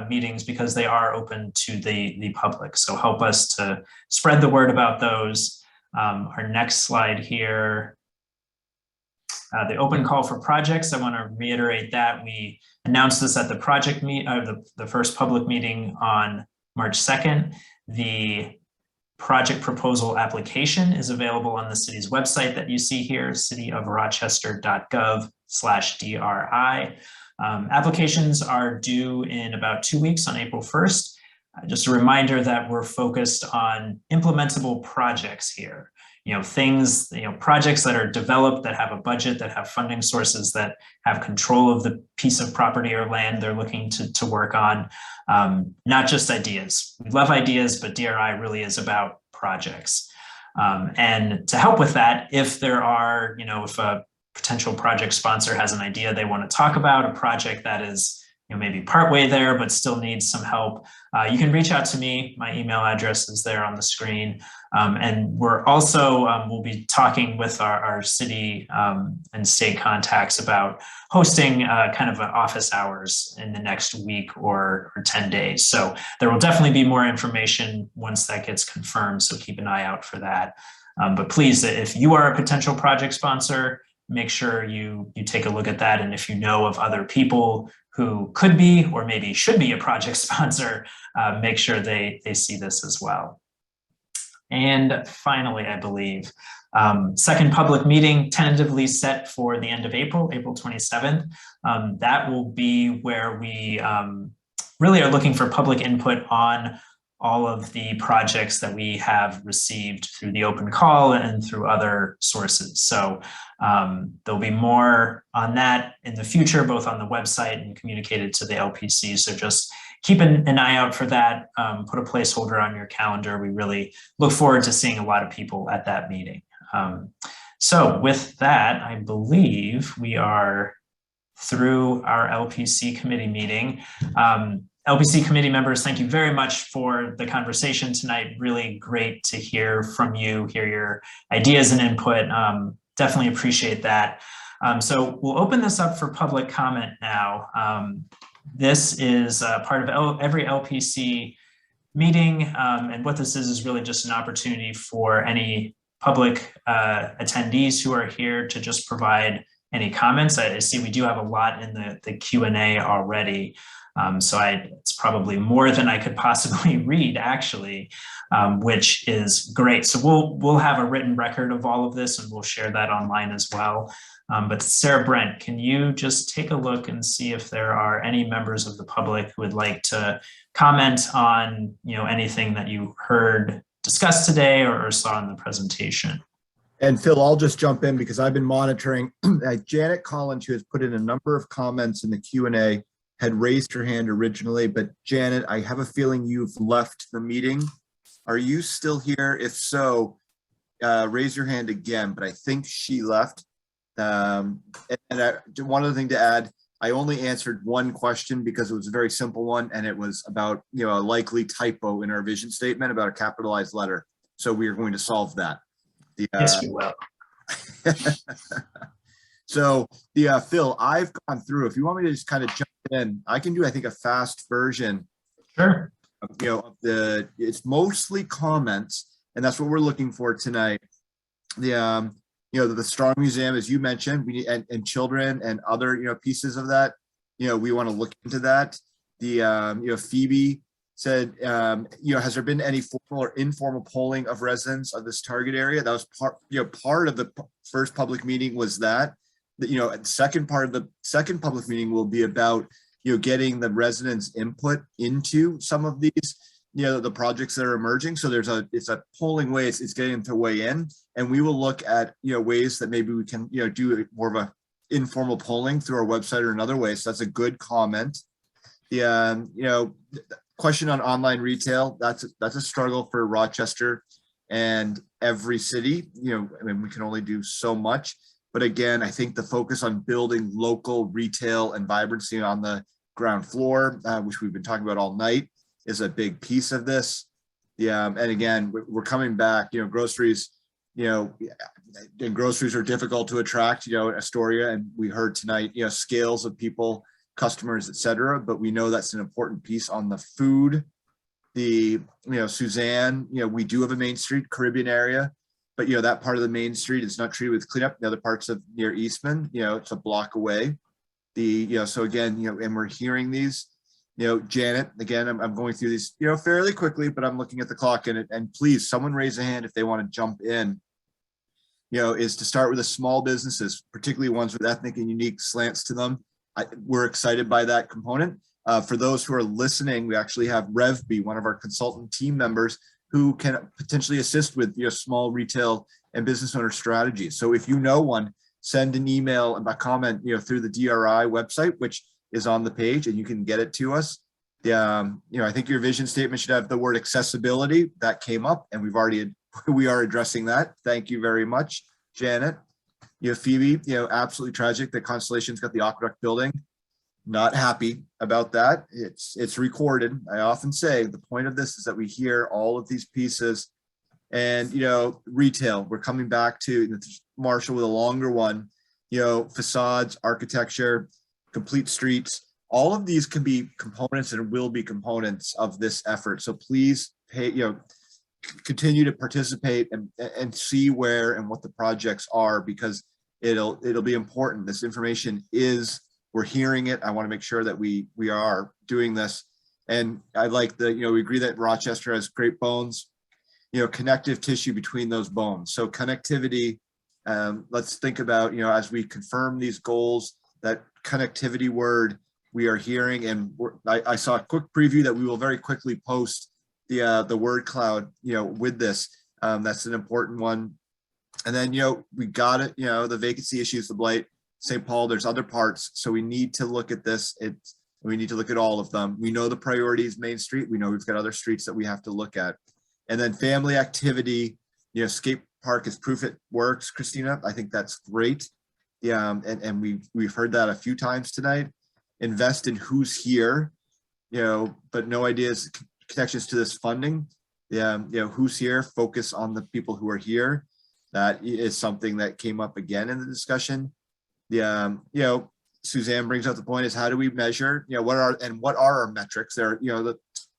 meetings, because they are open to the public. So help us to spread the word about those. Our next slide here, the open call for projects. I want to reiterate that we announced this at the project the first public meeting on March 2nd. The project proposal application is available on the city's website that you see here, cityofrochester.gov/DRI. Applications are due in about 2 weeks on April 1st. Just a reminder that we're focused on implementable projects here. Projects that are developed, that have a budget, that have funding sources, that have control of the piece of property or land they're looking to work on, not just ideas. We love ideas, but DRI really is about projects. And to help with that, if there are, if a potential project sponsor has an idea they want to talk about, a project that is maybe partway there, but still needs some help, you can reach out to me. My email address is there on the screen. And we're also, we'll be talking with our city and state contacts about hosting kind of an office hours in the next week or 10 days. So there will definitely be more information once that gets confirmed. So keep an eye out for that. But please, if you are a potential project sponsor, make sure you take a look at that. And if you know of other people who could be or maybe should be a project sponsor, make sure they see this as well. And finally, I believe, second public meeting tentatively set for the end of April, April 27th. That will be where we really are looking for public input on all of the projects that we have received through the open call and through other sources. So there'll be more on that in the future, both on the website and communicated to the LPC. So just keep an eye out for that. Put a placeholder on your calendar. We really look forward to seeing a lot of people at that meeting. So with that, I believe we are through our LPC committee meeting. LPC committee members, thank you very much for the conversation tonight. Really great to hear from you, hear your ideas and input. Definitely appreciate that. So we'll open this up for public comment now. This is part of every LPC meeting, and what this is really just an opportunity for any public attendees who are here to just provide any comments. I see we do have a lot in the Q&A already. So it's probably more than I could possibly read, actually, which is great. So we'll have a written record of all of this, and we'll share that online as well. But Sarah Brent, can you just take a look and see if there are any members of the public who would like to comment on, anything that you heard discussed today or saw in the presentation? And Phil, I'll just jump in because I've been monitoring. Janet Collins, who has put in a number of comments in the Q&A, had raised her hand originally, but Janet, I have a feeling you've left the meeting. Are you still here? If so, raise your hand again, but I think she left. And one other thing to add, I only answered one question because it was a very simple one, and it was about a likely typo in our vision statement about a capitalized letter. So we are going to solve that. Yes, we will. So Phil, I've gone through. If you want me to just kind of jump in, I can do, I think, a fast version. Sure. It's mostly comments, and that's what we're looking for tonight. The Strong Museum, as you mentioned, and children and other pieces of that. We want to look into that. Phoebe said, has there been any formal or informal polling of residents of this target area? That was part of the first public meeting was that. Second part of the second public meeting will be about getting the residents' input into some of these the projects that are emerging. So it's a polling way. It's getting them to weigh in, and we will look at ways that maybe we can do more of a informal polling through our website or another way. So that's a good comment. Question on online retail, that's a struggle for Rochester and every city. We can only do so much, but again, I think the focus on building local retail and vibrancy on the ground floor, which we've been talking about all night, is a big piece of this. And again, we're coming back, groceries, and groceries are difficult to attract, Astoria, and we heard tonight, scales of people, customers, et cetera, but we know that's an important piece on the food. Suzanne, we do have a Main Street Caribbean area, but that part of the Main Street is not treated with cleanup. The other parts of near Eastman, it's a block away. So again, and we're hearing these, Janet, again, I'm going through these, fairly quickly, but I'm looking at the clock, and please, someone raise a hand if they want to jump in. Is to start with the small businesses, particularly ones with ethnic and unique slants to them. We're excited by that component. For those who are listening, we actually have RevB, one of our consultant team members, who can potentially assist with small retail and business owner strategies. So if you know one, send an email and a comment through the DRI website, which is on the page, and you can get it to us. I think your vision statement should have the word accessibility. That came up, and we are addressing that. Thank you very much, Janet. Phoebe, absolutely tragic that Constellation's got the Aqueduct building. Not happy about that. It's recorded. I often say the point of this is that we hear all of these pieces, and retail. We're coming back to Marshall with a longer one. Facades, architecture, complete streets. All of these can be components and will be components of this effort. So please continue to participate and see where and what the projects are, because it'll be important. This information we're hearing it. I want to make sure that we are doing this. And I like we agree that Rochester has great bones, connective tissue between those bones. So connectivity, let's think about, as we confirm these goals, that connectivity word we are hearing. And I saw a quick preview that we will very quickly post the word cloud, with this. That's an important one. And then, we got it, the vacancy issues, the blight, St. Paul, there's other parts. So we need to look at this. We need to look at all of them. We know the priorities, Main Street. We know we've got other streets that we have to look at. And then family activity, skate park is proof it works, Christina. I think that's great. And we've heard that a few times tonight. Invest in who's here, but no ideas, connections to this funding. Who's here, focus on the people who are here. That is something that came up again in the discussion. Suzanne brings up the point is, how do we measure, what are our metrics? There, the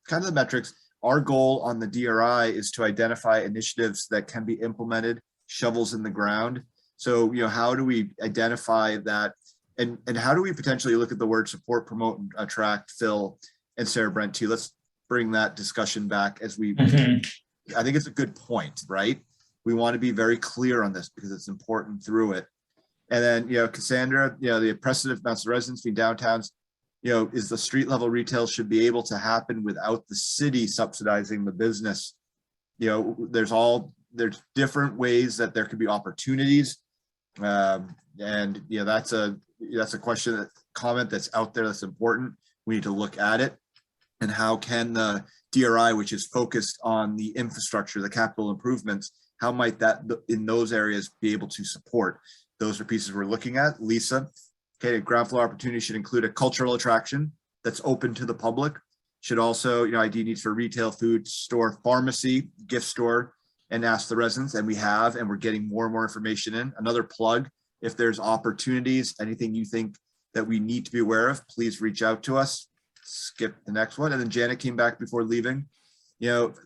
kind of the metrics. Our goal on the DRI is to identify initiatives that can be implemented, shovels in the ground. So, how do we identify that and how do we potentially look at the word support, promote, and attract, Phil and Sarah Brent too? Let's bring that discussion back as we, I think it's a good point, right? We want to be very clear on this because it's important through it. And then, Cassandra, the oppressive amounts of residents being downtowns, is the street level retail should be able to happen without the city subsidizing the business. There's different ways that there could be opportunities. And that's a question, comment that's out there that's important. We need to look at it. And how can the DRI, which is focused on the infrastructure, the capital improvements, how might that in those areas be able to support? Those are pieces we're looking at. Lisa, okay, ground floor opportunity should include a cultural attraction that's open to the public. Should also, ID needs for retail, food store, pharmacy, gift store, and ask the residents. And we're getting more and more information in. Another plug, if there's opportunities, anything you think that we need to be aware of, please reach out to us. Skip the next one. And then Janet came back before leaving,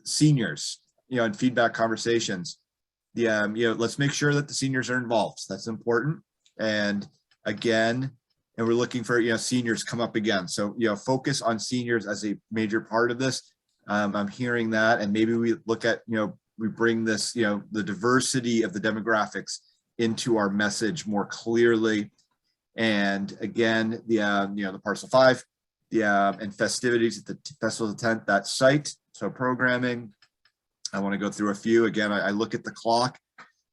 seniors, and feedback conversations. Let's make sure that the seniors are involved. That's important. And again, and we're looking for, seniors come up again. So, focus on seniors as a major part of this. I'm hearing that, and maybe we look at, we bring this, the diversity of the demographics into our message more clearly. And again, the parcel 5, and festivities at the festival tent, that site. So programming, I want to go through a few. Again, I look at the clock,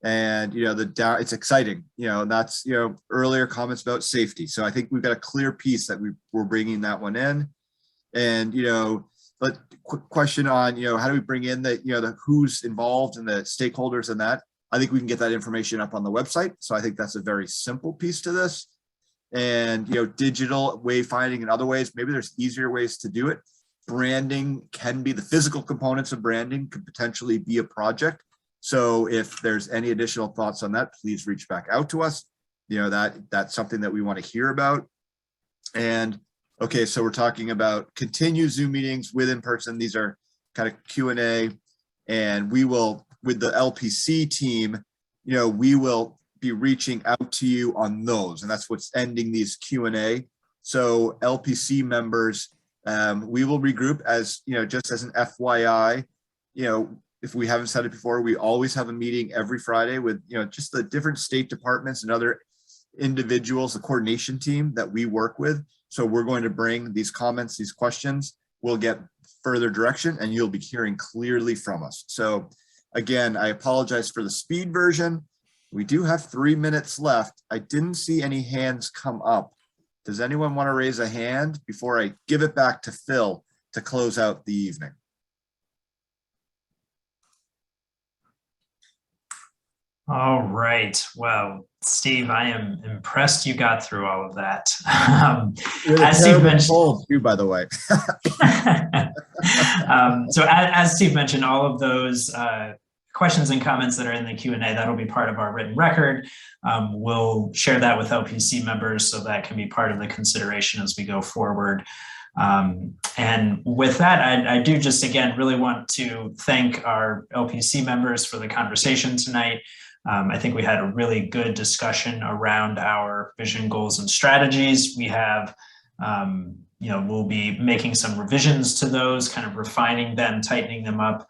and it's exciting. That's earlier comments about safety. So I think we've got a clear piece that we're bringing that one in. And but quick question on how do we bring in the who's involved and the stakeholders in that. I think we can get that information up on the website. So I think that's a very simple piece to this. And digital wayfinding and other ways, maybe there's easier ways to do it. Branding can be, the physical components of branding could potentially be a project. So if there's any additional thoughts on that, please reach back out to us. That's something that we want to hear about. And okay, so we're talking about continue Zoom meetings with in-person. These are kind of Q&A, and we will, with the LPC team, we will be reaching out to you on those, and that's what's ending these Q&A. So LPC members, we will regroup as, just as an FYI, if we haven't said it before, we always have a meeting every Friday with, just the different state departments and other individuals, the coordination team that we work with. So we're going to bring these comments, these questions, we'll get further direction, and you'll be hearing clearly from us. So again, I apologize for the speed version. We do have 3 minutes left. I didn't see any hands come up. Does anyone want to raise a hand before I give it back to Phil to close out the evening? All right. Well, Steve, I am impressed you got through all of that. As Steve mentioned, too, by the way. So as Steve mentioned, all of those questions and comments that are in the Q&A, that'll be part of our written record. We'll share that with LPC members so that can be part of the consideration as we go forward. And with that, I do just, again, really want to thank our LPC members for the conversation tonight. I think we had a really good discussion around our vision, goals, and strategies. We have, we'll be making some revisions to those, kind of refining them, tightening them up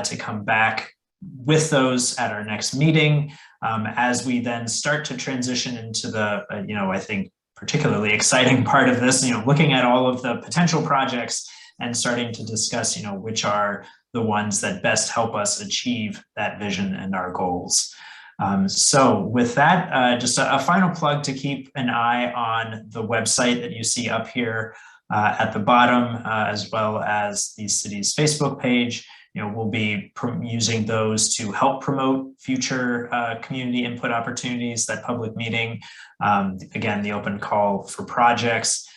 to come back with those at our next meeting. As we then start to transition into the, I think, particularly exciting part of this, looking at all of the potential projects and starting to discuss, which are the ones that best help us achieve that vision and our goals. So with that, just a final plug to keep an eye on the website that you see up here at the bottom, as well as the city's Facebook page. We'll be using those to help promote future community input opportunities, that public meeting, again, the open call for projects.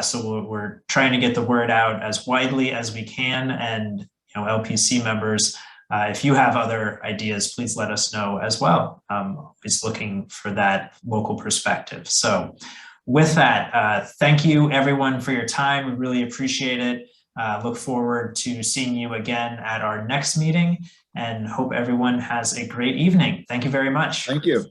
So we're trying to get the word out as widely as we can. And LPC members, if you have other ideas, please let us know as well. It's looking for that local perspective. So with that, thank you everyone for your time. We really appreciate it. Look forward to seeing you again at our next meeting, and hope everyone has a great evening. Thank you very much. Thank you.